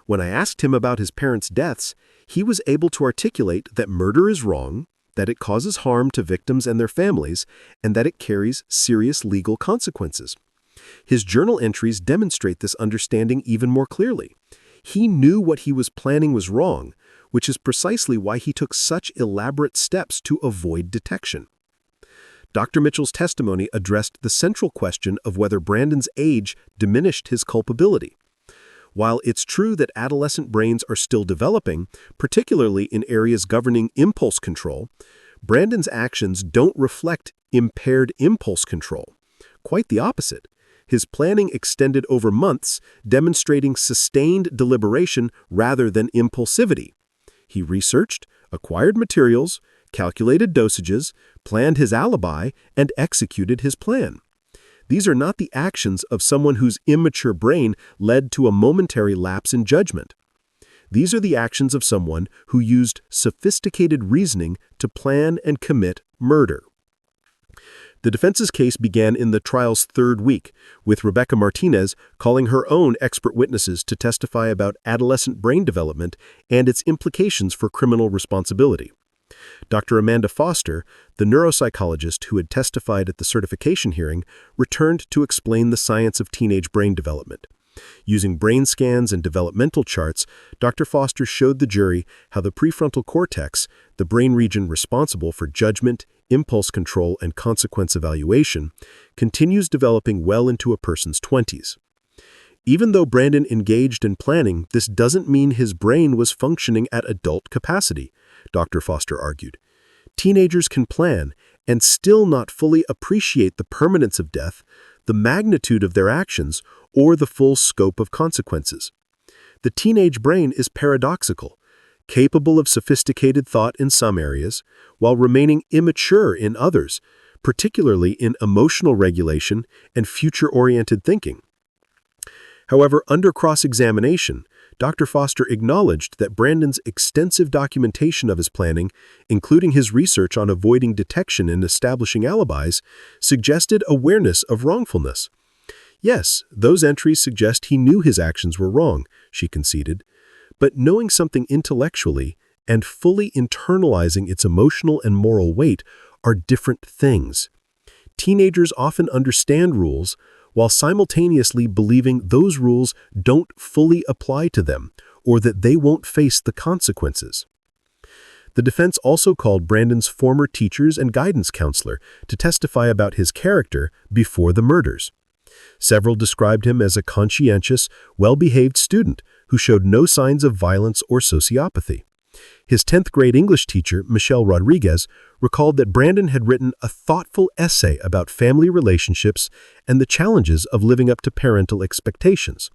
When I asked him about his parents' deaths, he was able to articulate that murder is wrong, that it causes harm to victims and their families, and that it carries serious legal consequences. His journal entries demonstrate this understanding even more clearly. He knew what he was planning was wrong, which is precisely why he took such elaborate steps to avoid detection. Dr. Mitchell's testimony addressed the central question of whether Brandon's age diminished his culpability. While it's true that adolescent brains are still developing, particularly in areas governing impulse control, Brandon's actions don't reflect impaired impulse control. Quite the opposite. His planning extended over months, demonstrating sustained deliberation rather than impulsivity. He researched, acquired materials, calculated dosages, planned his alibi, and executed his plan. These are not the actions of someone whose immature brain led to a momentary lapse in judgment. These are the actions of someone who used sophisticated reasoning to plan and commit murder. The defense's case began in the trial's third week, with Rebecca Martinez calling her own expert witnesses to testify about adolescent brain development and its implications for criminal responsibility. Dr. Amanda Foster, the neuropsychologist who had testified at the certification hearing, returned to explain the science of teenage brain development. Using brain scans and developmental charts, Dr. Foster showed the jury how the prefrontal cortex, the brain region responsible for judgment, impulse control, and consequence evaluation, continues developing well into a person's 20s. Even though Brandon engaged in planning, this doesn't mean his brain was functioning at adult capacity, Dr. Foster argued. Teenagers can plan and still not fully appreciate the permanence of death, the magnitude of their actions, or the full scope of consequences. The teenage brain is paradoxical, capable of sophisticated thought in some areas, while remaining immature in others, particularly in emotional regulation and future-oriented thinking. However, under cross-examination, Dr. Foster acknowledged that Brandon's extensive documentation of his planning, including his research on avoiding detection and establishing alibis, suggested awareness of wrongfulness. Yes, those entries suggest he knew his actions were wrong, she conceded, but knowing something intellectually and fully internalizing its emotional and moral weight are different things. Teenagers often understand rules while simultaneously believing those rules don't fully apply to them or that they won't face the consequences. The defense also called Brandon's former teachers and guidance counselor to testify about his character before the murders. Several described him as a conscientious, well-behaved student who showed no signs of violence or sociopathy. His 10th grade English teacher, Michelle Rodriguez, recalled that Brandon had written a thoughtful essay about family relationships and the challenges of living up to parental expectations.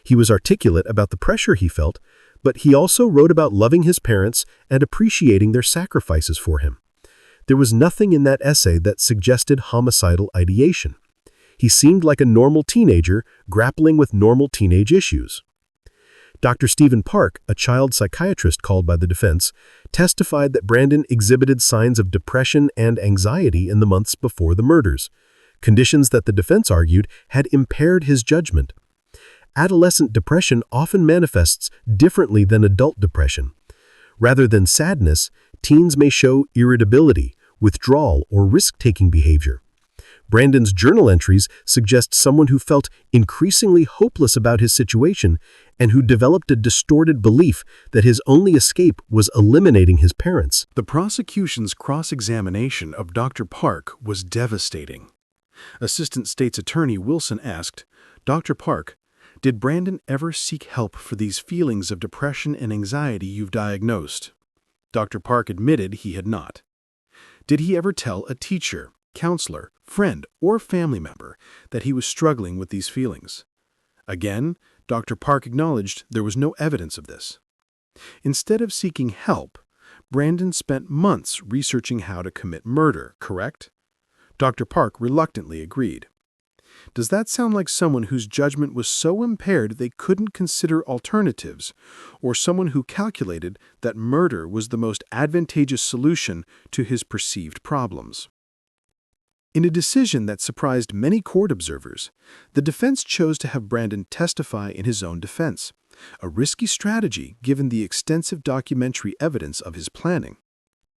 He was articulate about the pressure he felt, but he also wrote about loving his parents and appreciating their sacrifices for him. There was nothing in that essay that suggested homicidal ideation. He seemed like a normal teenager grappling with normal teenage issues. Dr. Stephen Park, a child psychiatrist called by the defense, testified that Brandon exhibited signs of depression and anxiety in the months before the murders, conditions that the defense argued had impaired his judgment. Adolescent depression often manifests differently than adult depression. Rather than sadness, teens may show irritability, withdrawal, or risk-taking behavior. Brandon's journal entries suggest someone who felt increasingly hopeless about his situation and who developed a distorted belief that his only escape was eliminating his parents. The prosecution's cross-examination of Dr. Park was devastating. Assistant State's Attorney Wilson asked, "Dr. Park, did Brandon ever seek help for these feelings of depression and anxiety you've diagnosed?" Dr. Park admitted he had not. Did he ever tell a teacher, counselor, friend, or family member that he was struggling with these feelings? Again, Dr. Park acknowledged there was no evidence of this. Instead of seeking help, Brandon spent months researching how to commit murder, correct? Dr. Park reluctantly agreed. Does that sound like someone whose judgment was so impaired they couldn't consider alternatives, or someone who calculated that murder was the most advantageous solution to his perceived problems? In a decision that surprised many court observers, the defense chose to have Brandon testify in his own defense, a risky strategy given the extensive documentary evidence of his planning.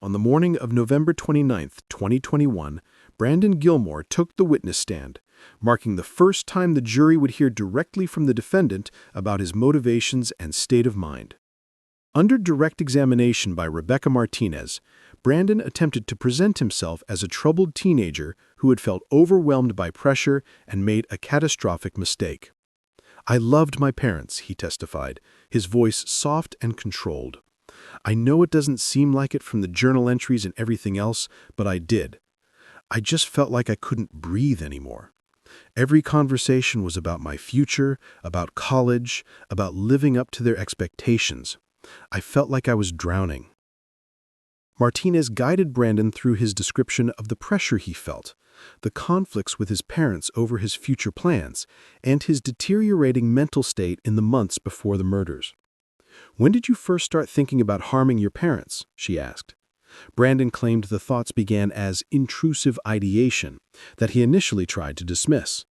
On the morning of November 29, 2021, Brandon Gilmore took the witness stand, marking the first time the jury would hear directly from the defendant about his motivations and state of mind. Under direct examination by Rebecca Martinez, Brandon attempted to present himself as a troubled teenager who had felt overwhelmed by pressure and made a catastrophic mistake. "I loved my parents," he testified, his voice soft and controlled. "I know it doesn't seem like it from the journal entries and everything else, but I did. I just felt like I couldn't breathe anymore. Every conversation was about my future, about college, about living up to their expectations. I felt like I was drowning." Martinez guided Brandon through his description of the pressure he felt, the conflicts with his parents over his future plans, and his deteriorating mental state in the months before the murders. "When did you first start thinking about harming your parents?" she asked. Brandon claimed the thoughts began as intrusive ideation that he initially tried to dismiss.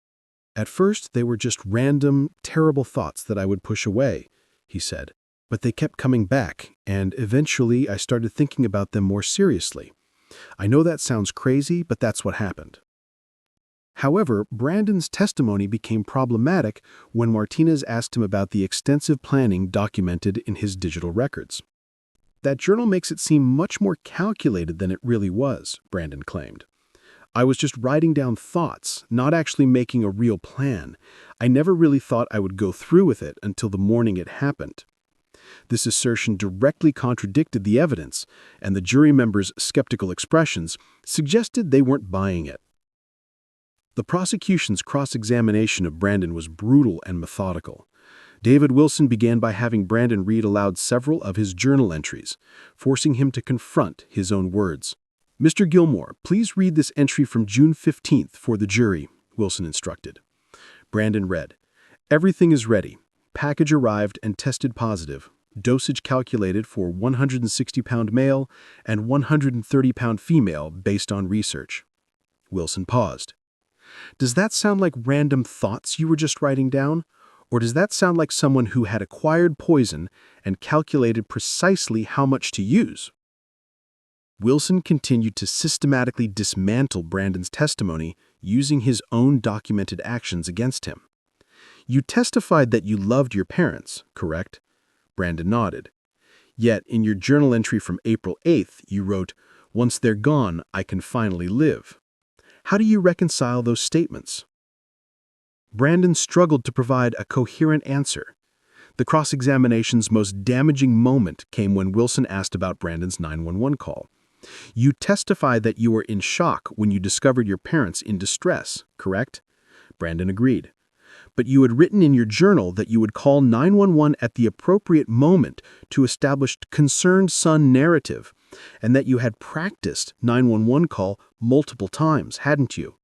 "At first, they were just random, terrible thoughts that I would push away," he said. "But they kept coming back, and eventually I started thinking about them more seriously. I know that sounds crazy, but that's what happened." However, Brandon's testimony became problematic when Martinez asked him about the extensive planning documented in his digital records. "That journal makes it seem much more calculated than it really was," Brandon claimed. "I was just writing down thoughts, not actually making a real plan. I never really thought I would go through with it until the morning it happened." This assertion directly contradicted the evidence, and the jury members' skeptical expressions suggested they weren't buying it. The prosecution's cross-examination of Brandon was brutal and methodical. David Wilson began by having Brandon read aloud several of his journal entries, forcing him to confront his own words. "Mr. Gilmore, please read this entry from June 15th for the jury," Wilson instructed. Brandon read, "Everything is ready. Package arrived and tested positive. Dosage calculated for 160-pound male and 130-pound female based on research." Wilson paused. "Does that sound like random thoughts you were just writing down? Or does that sound like someone who had acquired poison and calculated precisely how much to use?" Wilson continued to systematically dismantle Brandon's testimony using his own documented actions against him. "You testified that you loved your parents, correct?" Brandon nodded. "Yet, in your journal entry from April 8th, you wrote, 'Once they're gone, I can finally live.' How do you reconcile those statements?" Brandon struggled to provide a coherent answer. The cross-examination's most damaging moment came when Wilson asked about Brandon's 911 call. "You testified that you were in shock when you discovered your parents in distress, correct?" Brandon agreed. "But you had written in your journal that you would call 911 at the appropriate moment to establish concerned son narrative, and that you had practiced 911 call multiple times, hadn't you?"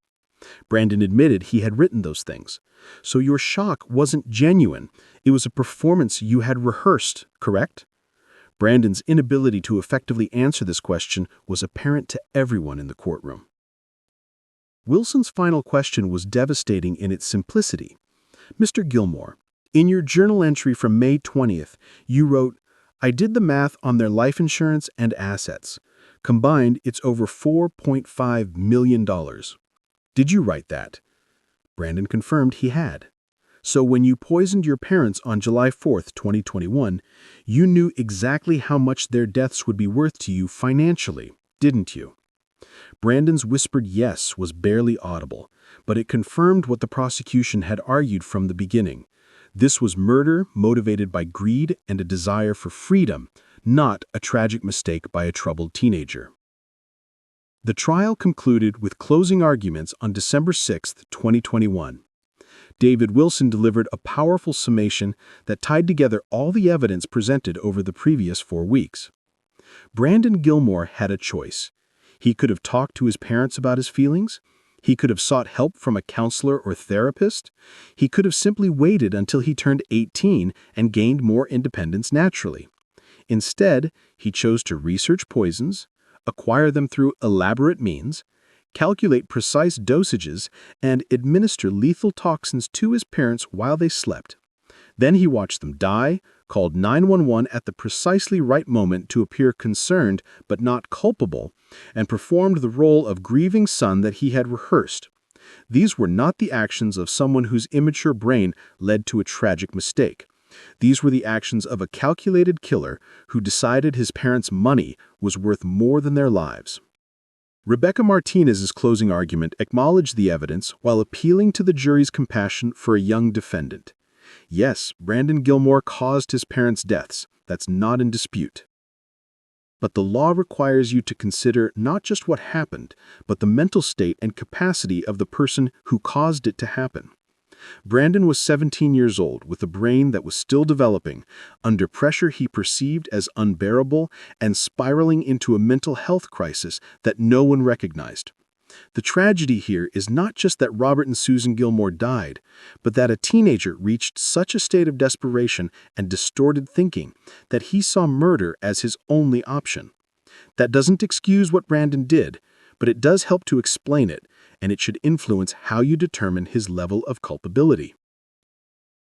Brandon admitted he had written those things. "So your shock wasn't genuine. It was a performance you had rehearsed, correct?" Brandon's inability to effectively answer this question was apparent to everyone in the courtroom. Wilson's final question was devastating in its simplicity. "Mr. Gilmore, in your journal entry from May 20th, you wrote, 'I did the math on their life insurance and assets. Combined, it's over $4.5 million. Did you write that?" Brandon confirmed he had. "So when you poisoned your parents on July 4th, 2021, you knew exactly how much their deaths would be worth to you financially, didn't you?" Brandon's whispered yes was barely audible, but it confirmed what the prosecution had argued from the beginning. This was murder motivated by greed and a desire for freedom, not a tragic mistake by a troubled teenager. The trial concluded with closing arguments on December 6, 2021. David Wilson delivered a powerful summation that tied together all the evidence presented over the previous 4 weeks. Brandon Gilmore had a choice. He could have talked to his parents about his feelings. He could have sought help from a counselor or therapist. He could have simply waited until he turned 18 and gained more independence naturally. Instead, he chose to research poisons, acquire them through elaborate means, calculate precise dosages, and administer lethal toxins to his parents while they slept. Then he watched them die, called 911 at the precisely right moment to appear concerned but not culpable, and performed the role of grieving son that he had rehearsed. These were not the actions of someone whose immature brain led to a tragic mistake. These were the actions of a calculated killer who decided his parents' money was worth more than their lives. Rebecca Martinez's closing argument acknowledged the evidence while appealing to the jury's compassion for a young defendant. Yes, Brandon Gilmore caused his parents' deaths. That's not in dispute. But the law requires you to consider not just what happened, but the mental state and capacity of the person who caused it to happen. Brandon was 17 years old with a brain that was still developing, under pressure he perceived as unbearable and spiraling into a mental health crisis that no one recognized. The tragedy here is not just that Robert and Susan Gilmore died, but that a teenager reached such a state of desperation and distorted thinking that he saw murder as his only option. That doesn't excuse what Brandon did, but it does help to explain it, and it should influence how you determine his level of culpability.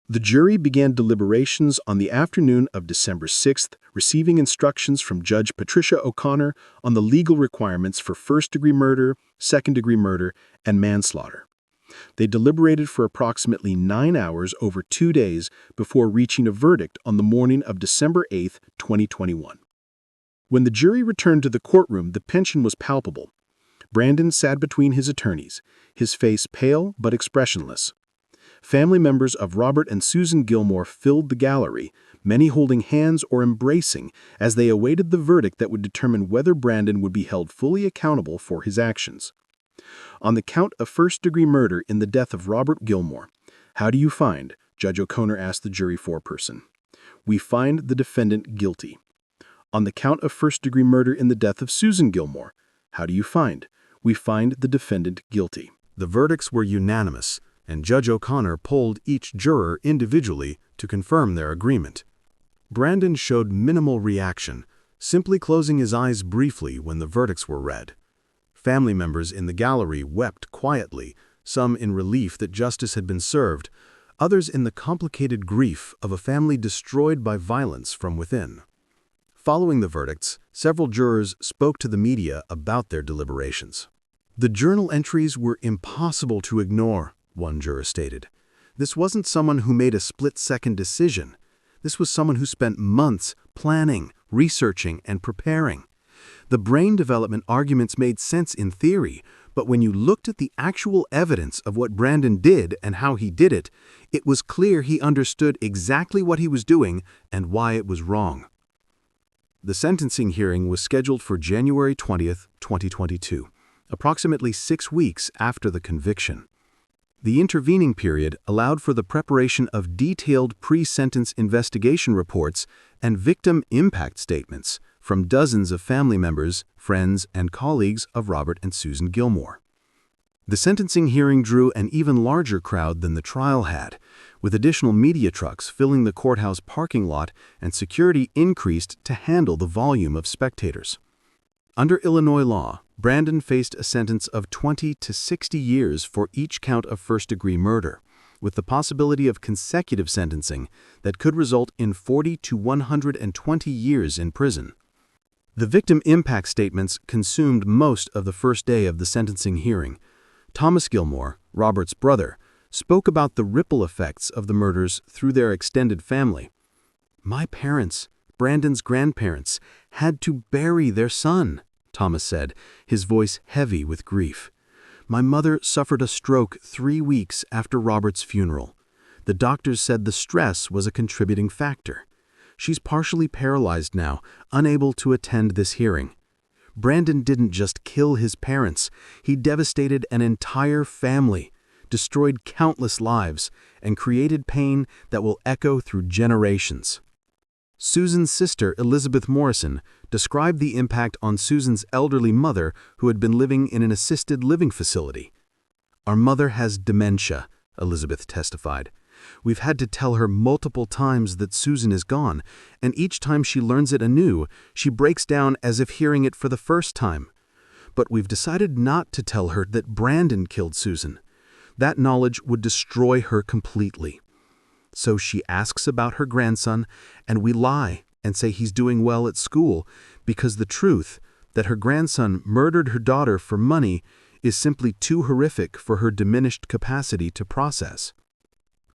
The jury began deliberations on the afternoon of December 6th, receiving instructions from Judge Patricia O'Connor on the legal requirements for first-degree murder, second-degree murder, and manslaughter. They deliberated for approximately 9 hours over 2 days before reaching a verdict on the morning of December 8th, 2021. When the jury returned to the courtroom, the tension was palpable. Brandon sat between his attorneys, his face pale but expressionless. Family members of Robert and Susan Gilmore filled the gallery, many holding hands or embracing as they awaited the verdict that would determine whether Brandon would be held fully accountable for his actions. On the count of first-degree murder in the death of Robert Gilmore, how do you find? Judge O'Connor asked the jury foreperson. We find the defendant guilty. On the count of first-degree murder in the death of Susan Gilmore, how do you find? We find the defendant guilty. The verdicts were unanimous, and Judge O'Connor polled each juror individually to confirm their agreement. Brandon showed minimal reaction, simply closing his eyes briefly when the verdicts were read. Family members in the gallery wept quietly, some in relief that justice had been served, others in the complicated grief of a family destroyed by violence from within. Following the verdicts, several jurors spoke to the media about their deliberations. The journal entries were impossible to ignore, one juror stated. This wasn't someone who made a split-second decision. This was someone who spent months planning, researching, and preparing. The brain development arguments made sense in theory, but when you looked at the actual evidence of what Brandon did and how he did it, it was clear he understood exactly what he was doing and why it was wrong. The sentencing hearing was scheduled for January 20th, 2022, approximately 6 weeks after the conviction. The intervening period allowed for the preparation of detailed pre-sentence investigation reports and victim impact statements from dozens of family members, friends, and colleagues of Robert and Susan Gilmore. The sentencing hearing drew an even larger crowd than the trial had, with additional media trucks filling the courthouse parking lot and security increased to handle the volume of spectators. Under Illinois law, Brandon faced a sentence of 20 to 60 years for each count of first-degree murder, with the possibility of consecutive sentencing that could result in 40 to 120 years in prison. The victim impact statements consumed most of the first day of the sentencing hearing. Thomas Gilmore, Robert's brother, spoke about the ripple effects of the murders through their extended family. "My parents, Brandon's grandparents, had to bury their son," Thomas said, his voice heavy with grief. "My mother suffered a stroke 3 weeks after Robert's funeral. The doctors said the stress was a contributing factor. She's partially paralyzed now, unable to attend this hearing. Brandon didn't just kill his parents, he devastated an entire family, destroyed countless lives, and created pain that will echo through generations." Susan's sister, Elizabeth Morrison, described the impact on Susan's elderly mother who had been living in an assisted living facility. "Our mother has dementia," Elizabeth testified. "We've had to tell her multiple times that Susan is gone, and each time she learns it anew, she breaks down as if hearing it for the first time. But we've decided not to tell her that Brandon killed Susan. That knowledge would destroy her completely. So she asks about her grandson, and we lie and say he's doing well at school because the truth, that her grandson murdered her daughter for money, is simply too horrific for her diminished capacity to process."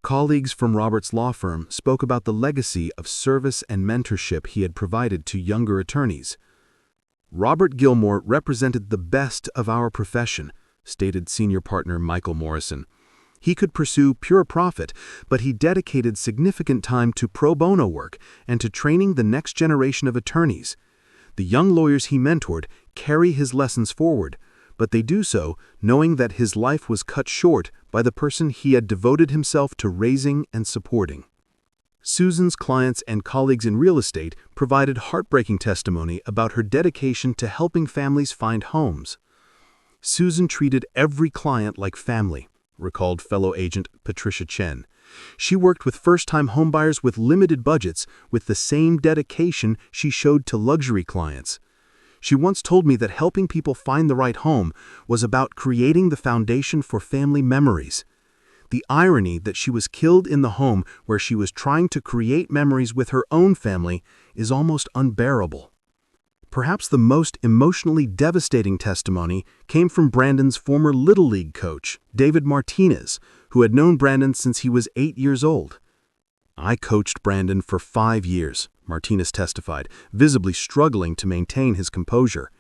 Colleagues from Robert's law firm spoke about the legacy of service and mentorship he had provided to younger attorneys. "Robert Gilmore represented the best of our profession," stated senior partner Michael Morrison. "He could pursue pure profit, but he dedicated significant time to pro bono work and to training the next generation of attorneys. The young lawyers he mentored carry his lessons forward, but they do so knowing that his life was cut short by the person he had devoted himself to raising and supporting." Susan's clients and colleagues in real estate provided heartbreaking testimony about her dedication to helping families find homes. Susan treated every client like family, recalled fellow agent Patricia Chen. She worked with first-time homebuyers with limited budgets with the same dedication she showed to luxury clients. She once told me that helping people find the right home was about creating the foundation for family memories. The irony that she was killed in the home where she was trying to create memories with her own family is almost unbearable. Perhaps the most emotionally devastating testimony came from Brandon's former Little League coach, David Martinez, who had known Brandon since he was 8 years old. "I coached Brandon for 5 years," Martinez testified, visibly struggling to maintain his composure.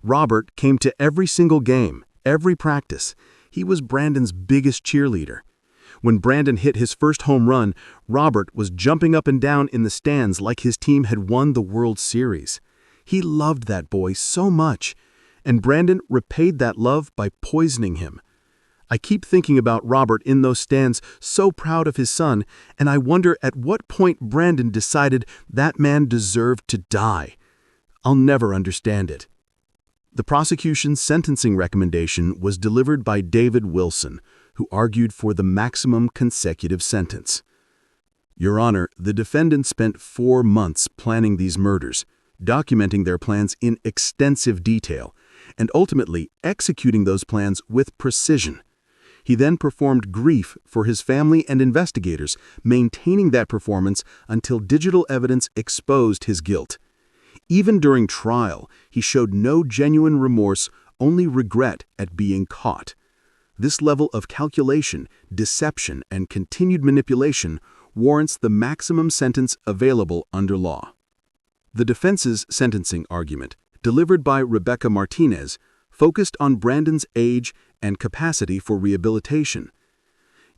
"Robert came to every single game, every practice. He was Brandon's biggest cheerleader. When Brandon hit his first home run, Robert was jumping up and down in the stands like his team had won the World Series. He loved that boy so much, and Brandon repaid that love by poisoning him. I keep thinking about Robert in those stands, so proud of his son, and I wonder at what point Brandon decided that man deserved to die. I'll never understand it." The prosecution's sentencing recommendation was delivered by David Wilson, who argued for the maximum consecutive sentence. "Your Honor, the defendant spent 4 months planning these murders, documenting their plans in extensive detail, and ultimately executing those plans with precision. He then performed grief for his family and investigators, maintaining that performance until digital evidence exposed his guilt. Even during trial, he showed no genuine remorse, only regret at being caught. This level of calculation, deception, and continued manipulation warrants the maximum sentence available under law." The defense's sentencing argument, delivered by Rebecca Martinez, focused on Brandon's age and capacity for rehabilitation.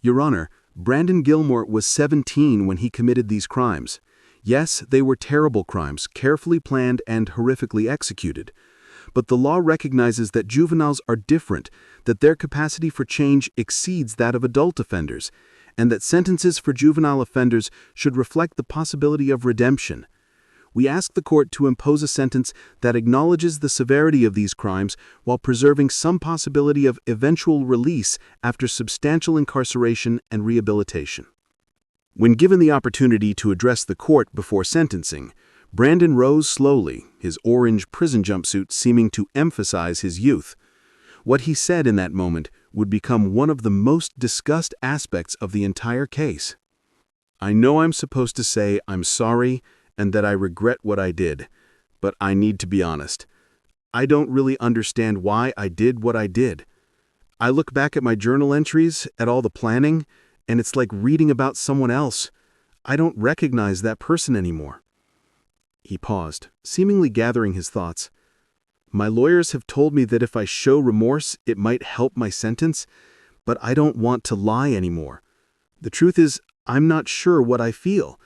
"Your Honor, Brandon Gilmore was 17 when he committed these crimes. Yes, they were terrible crimes, carefully planned and horrifically executed. But the law recognizes that juveniles are different, that their capacity for change exceeds that of adult offenders, and that sentences for juvenile offenders should reflect the possibility of redemption. We ask the court to impose a sentence that acknowledges the severity of these crimes while preserving some possibility of eventual release after substantial incarceration and rehabilitation." When given the opportunity to address the court before sentencing, Brandon rose slowly, his orange prison jumpsuit seeming to emphasize his youth. What he said in that moment would become one of the most discussed aspects of the entire case. "I know I'm supposed to say I'm sorry and that I regret what I did, but I need to be honest. I don't really understand why I did what I did. I look back at my journal entries, at all the planning, and it's like reading about someone else. I don't recognize that person anymore." He paused, seemingly gathering his thoughts. "My lawyers have told me that if I show remorse, it might help my sentence, but I don't want to lie anymore. The truth is, I'm not sure what I feel.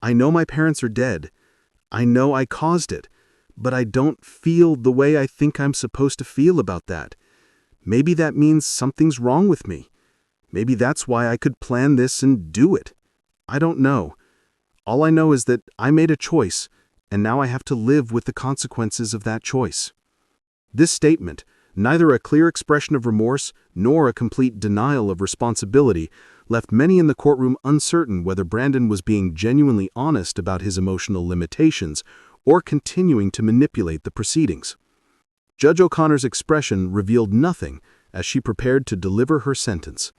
I know my parents are dead. I know I caused it, but I don't feel the way I think I'm supposed to feel about that. Maybe that means something's wrong with me. Maybe that's why I could plan this and do it. I don't know. All I know is that I made a choice, and now I have to live with the consequences of that choice." This statement, neither a clear expression of remorse nor a complete denial of responsibility, left many in the courtroom uncertain whether Brandon was being genuinely honest about his emotional limitations or continuing to manipulate the proceedings. Judge O'Connor's expression revealed nothing as she prepared to deliver her sentence.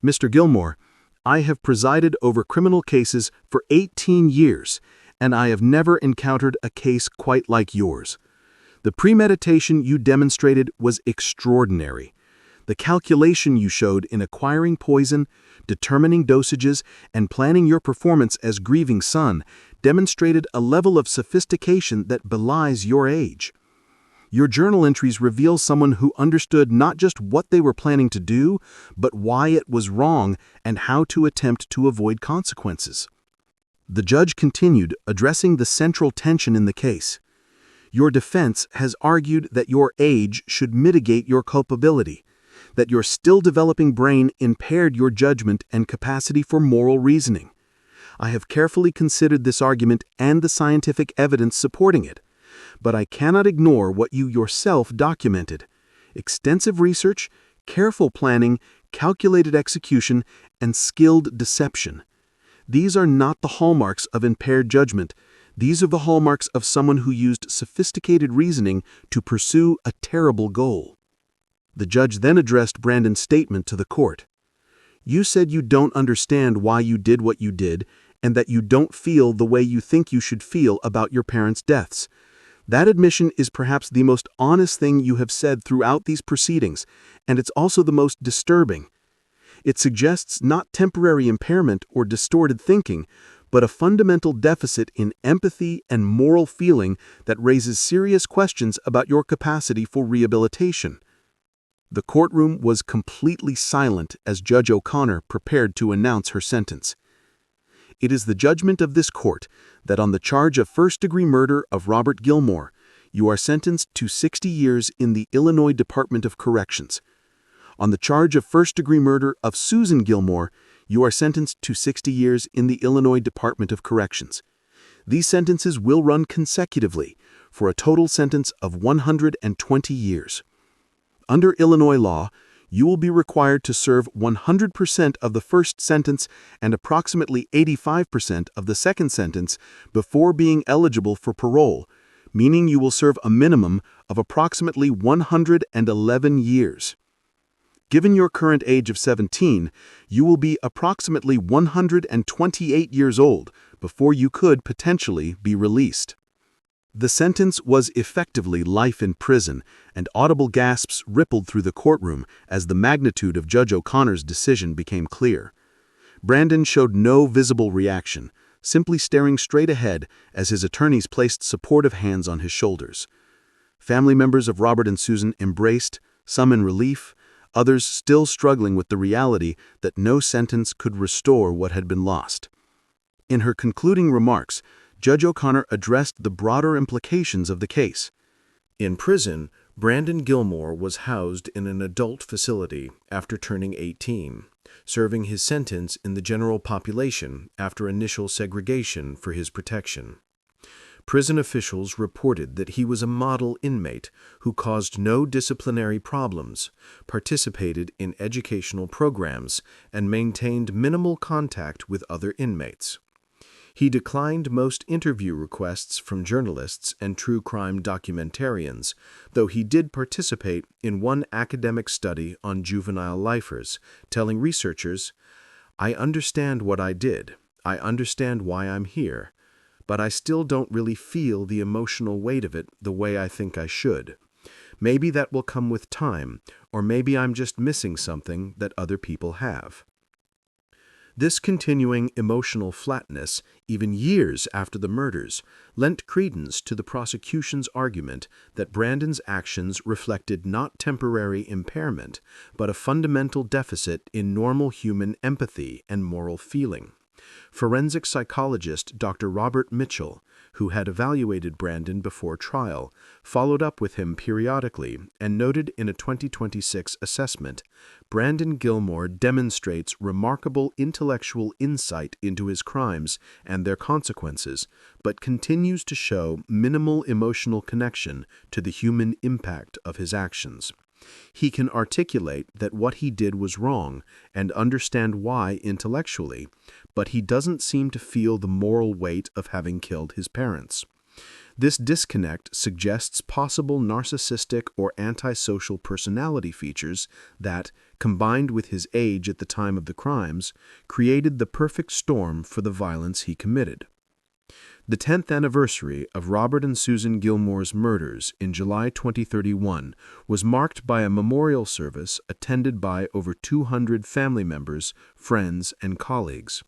"Mr. Gilmore, I have presided over criminal cases for 18 years, and I have never encountered a case quite like yours. The premeditation you demonstrated was extraordinary. The calculation you showed in acquiring poison, determining dosages, and planning your performance as grieving son demonstrated a level of sophistication that belies your age. Your journal entries reveal someone who understood not just what they were planning to do, but why it was wrong and how to attempt to avoid consequences." The judge continued, addressing the central tension in the case. "Your defense has argued that your age should mitigate your culpability, that your still developing brain impaired your judgment and capacity for moral reasoning. I have carefully considered this argument and the scientific evidence supporting it, but I cannot ignore what you yourself documented. extensive research, careful planning, calculated execution, and skilled deception. These are not the hallmarks of impaired judgment. These are the hallmarks of someone who used sophisticated reasoning to pursue a terrible goal. The judge then addressed Brandon's statement to the court. "You said you don't understand why you did what you did, and that you don't feel the way you think you should feel about your parents' deaths. That admission is perhaps the most honest thing you have said throughout these proceedings, and it's also the most disturbing. It suggests not temporary impairment or distorted thinking, but a fundamental deficit in empathy and moral feeling that raises serious questions about your capacity for rehabilitation." The courtroom was completely silent as Judge O'Connor prepared to announce her sentence. It is the judgment of this court that on the charge of first-degree murder of Robert Gilmore, you are sentenced to 60 years in the Illinois Department of Corrections. On the charge of first-degree murder of Susan Gilmore, you are sentenced to 60 years in the Illinois Department of Corrections. These sentences will run consecutively for a total sentence of 120 years. Under Illinois law, you will be required to serve 100% of the first sentence and approximately 85% of the second sentence before being eligible for parole, meaning you will serve a minimum of approximately 111 years. Given your current age of 17, you will be approximately 128 years old before you could potentially be released. The sentence was effectively life in prison, and audible gasps rippled through the courtroom as the magnitude of Judge O'Connor's decision became clear. Brandon showed no visible reaction, simply staring straight ahead as his attorneys placed supportive hands on his shoulders. Family members of Robert and Susan embraced, some in relief, others still struggling with the reality that no sentence could restore what had been lost. In her concluding remarks, Judge O'Connor addressed the broader implications of the case. In prison, Brandon Gilmore was housed in an adult facility after turning 18, serving his sentence in the general population after initial segregation for his protection. Prison officials reported that he was a model inmate who caused no disciplinary problems, participated in educational programs, and maintained minimal contact with other inmates. He declined most interview requests from journalists and true crime documentarians, though he did participate in one academic study on juvenile lifers, telling researchers, "I understand what I did. I understand why I'm here. But I still don't really feel the emotional weight of it the way I think I should. Maybe that will come with time, or maybe I'm just missing something that other people have." This continuing emotional flatness, even years after the murders, lent credence to the prosecution's argument that Brandon's actions reflected not temporary impairment, but a fundamental deficit in normal human empathy and moral feeling. Forensic psychologist Dr. Robert Mitchell, who had evaluated Brandon before trial, followed up with him periodically and noted in a 2026 assessment, Brandon Gilmore demonstrates remarkable intellectual insight into his crimes and their consequences, but continues to show minimal emotional connection to the human impact of his actions. He can articulate that what he did was wrong and understand why intellectually, but he doesn't seem to feel the moral weight of having killed his parents. This disconnect suggests possible narcissistic or antisocial personality features that, combined with his age at the time of the crimes, created the perfect storm for the violence he committed. The 10th anniversary of Robert and Susan Gilmore's murders in July 2031 was marked by a memorial service attended by over 200 family members, friends, and colleagues.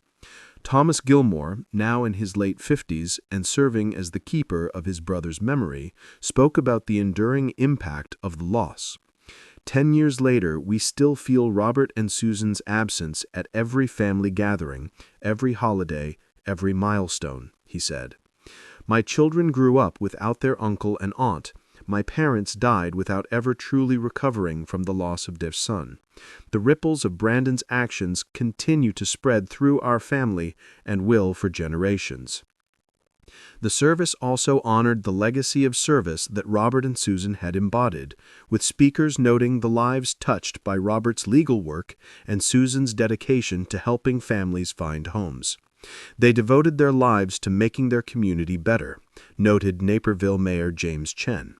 Thomas Gilmore, now in his late 50s and serving as the keeper of his brother's memory, spoke about the enduring impact of the loss. 10 years later, we still feel Robert and Susan's absence at every family gathering, every holiday, every milestone, he said. "My children grew up without their uncle and aunt. My parents died without ever truly recovering from the loss of their son. The ripples of Brandon's actions continue to spread through our family and will for generations." The service also honored the legacy of service that Robert and Susan had embodied, with speakers noting the lives touched by Robert's legal work and Susan's dedication to helping families find homes. They devoted their lives to making their community better, noted Naperville Mayor James Chen.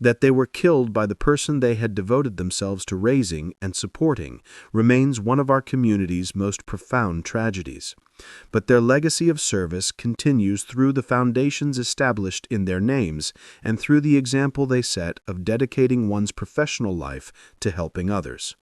That they were killed by the person they had devoted themselves to raising and supporting remains one of our community's most profound tragedies. But their legacy of service continues through the foundations established in their names and through the example they set of dedicating one's professional life to helping others.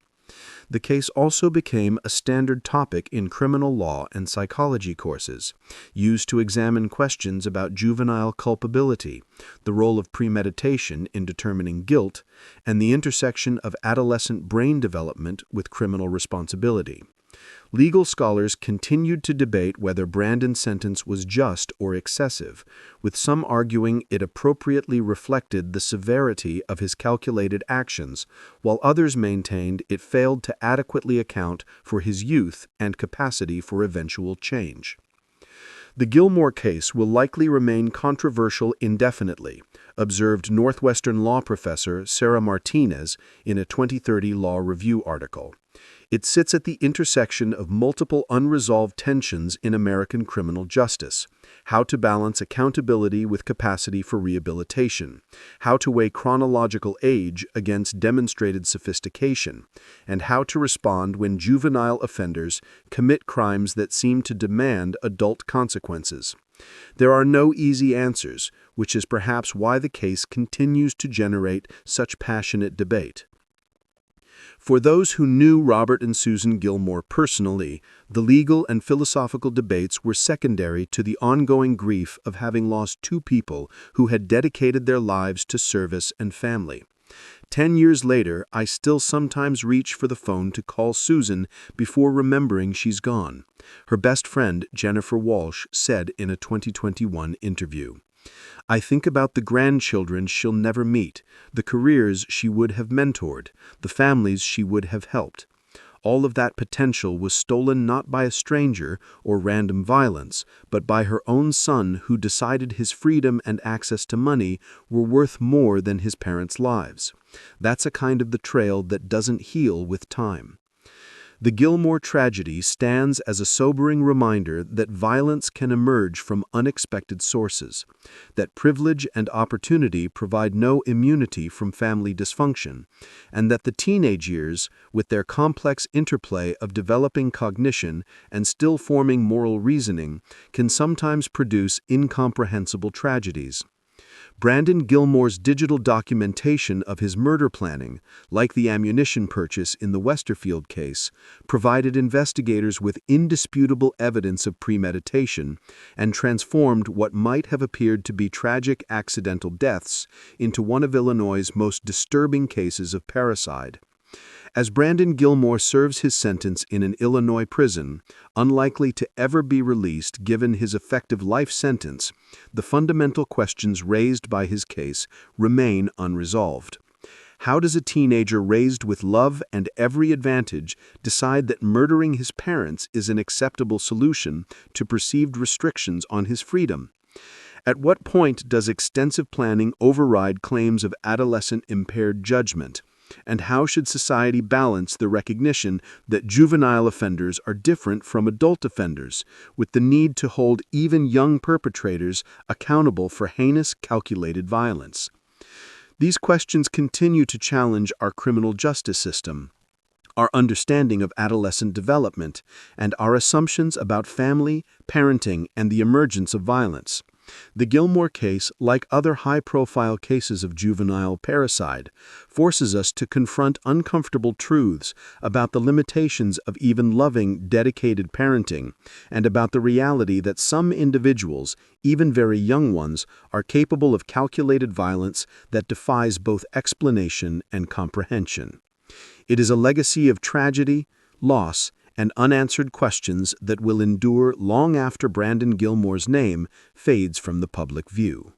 The case also became a standard topic in criminal law and psychology courses, used to examine questions about juvenile culpability, the role of premeditation in determining guilt, and the intersection of adolescent brain development with criminal responsibility. Legal scholars continued to debate whether Brandon's sentence was just or excessive, with some arguing it appropriately reflected the severity of his calculated actions, while others maintained it failed to adequately account for his youth and capacity for eventual change. The Gilmore case will likely remain controversial indefinitely, observed Northwestern law professor Sarah Martinez in a 2030 Law Review article. It sits at the intersection of multiple unresolved tensions in American criminal justice: how to balance accountability with capacity for rehabilitation, how to weigh chronological age against demonstrated sophistication, and how to respond when juvenile offenders commit crimes that seem to demand adult consequences. There are no easy answers, which is perhaps why the case continues to generate such passionate debate. For those who knew Robert and Susan Gilmore personally, the legal and philosophical debates were secondary to the ongoing grief of having lost two people who had dedicated their lives to service and family. 10 years later, I still sometimes reach for the phone to call Susan before remembering she's gone, her best friend Jennifer Walsh said in a 2021 interview. I think about the grandchildren she'll never meet, the careers she would have mentored, the families she would have helped. All of that potential was stolen not by a stranger or random violence, but by her own son who decided his freedom and access to money were worth more than his parents' lives. That's a kind of betrayal that doesn't heal with time. The Gilmore tragedy stands as a sobering reminder that violence can emerge from unexpected sources, that privilege and opportunity provide no immunity from family dysfunction, and that the teenage years, with their complex interplay of developing cognition and still forming moral reasoning, can sometimes produce incomprehensible tragedies. Brandon Gilmore's digital documentation of his murder planning, like the ammunition purchase in the Westerfield case, provided investigators with indisputable evidence of premeditation and transformed what might have appeared to be tragic accidental deaths into one of Illinois' most disturbing cases of parricide. As Brandon Gilmore serves his sentence in an Illinois prison, unlikely to ever be released given his effective life sentence, the fundamental questions raised by his case remain unresolved. How does a teenager raised with love and every advantage decide that murdering his parents is an acceptable solution to perceived restrictions on his freedom? At what point does extensive planning override claims of adolescent impaired judgment? And how should society balance the recognition that juvenile offenders are different from adult offenders, with the need to hold even young perpetrators accountable for heinous, calculated violence? These questions continue to challenge our criminal justice system, our understanding of adolescent development, and our assumptions about family, parenting, and the emergence of violence. The Gilmore case, like other high-profile cases of juvenile parricide, forces us to confront uncomfortable truths about the limitations of even loving, dedicated parenting, and about the reality that some individuals, even very young ones, are capable of calculated violence that defies both explanation and comprehension. It is a legacy of tragedy, loss, and unanswered questions that will endure long after Brandon Gilmore's name fades from the public view.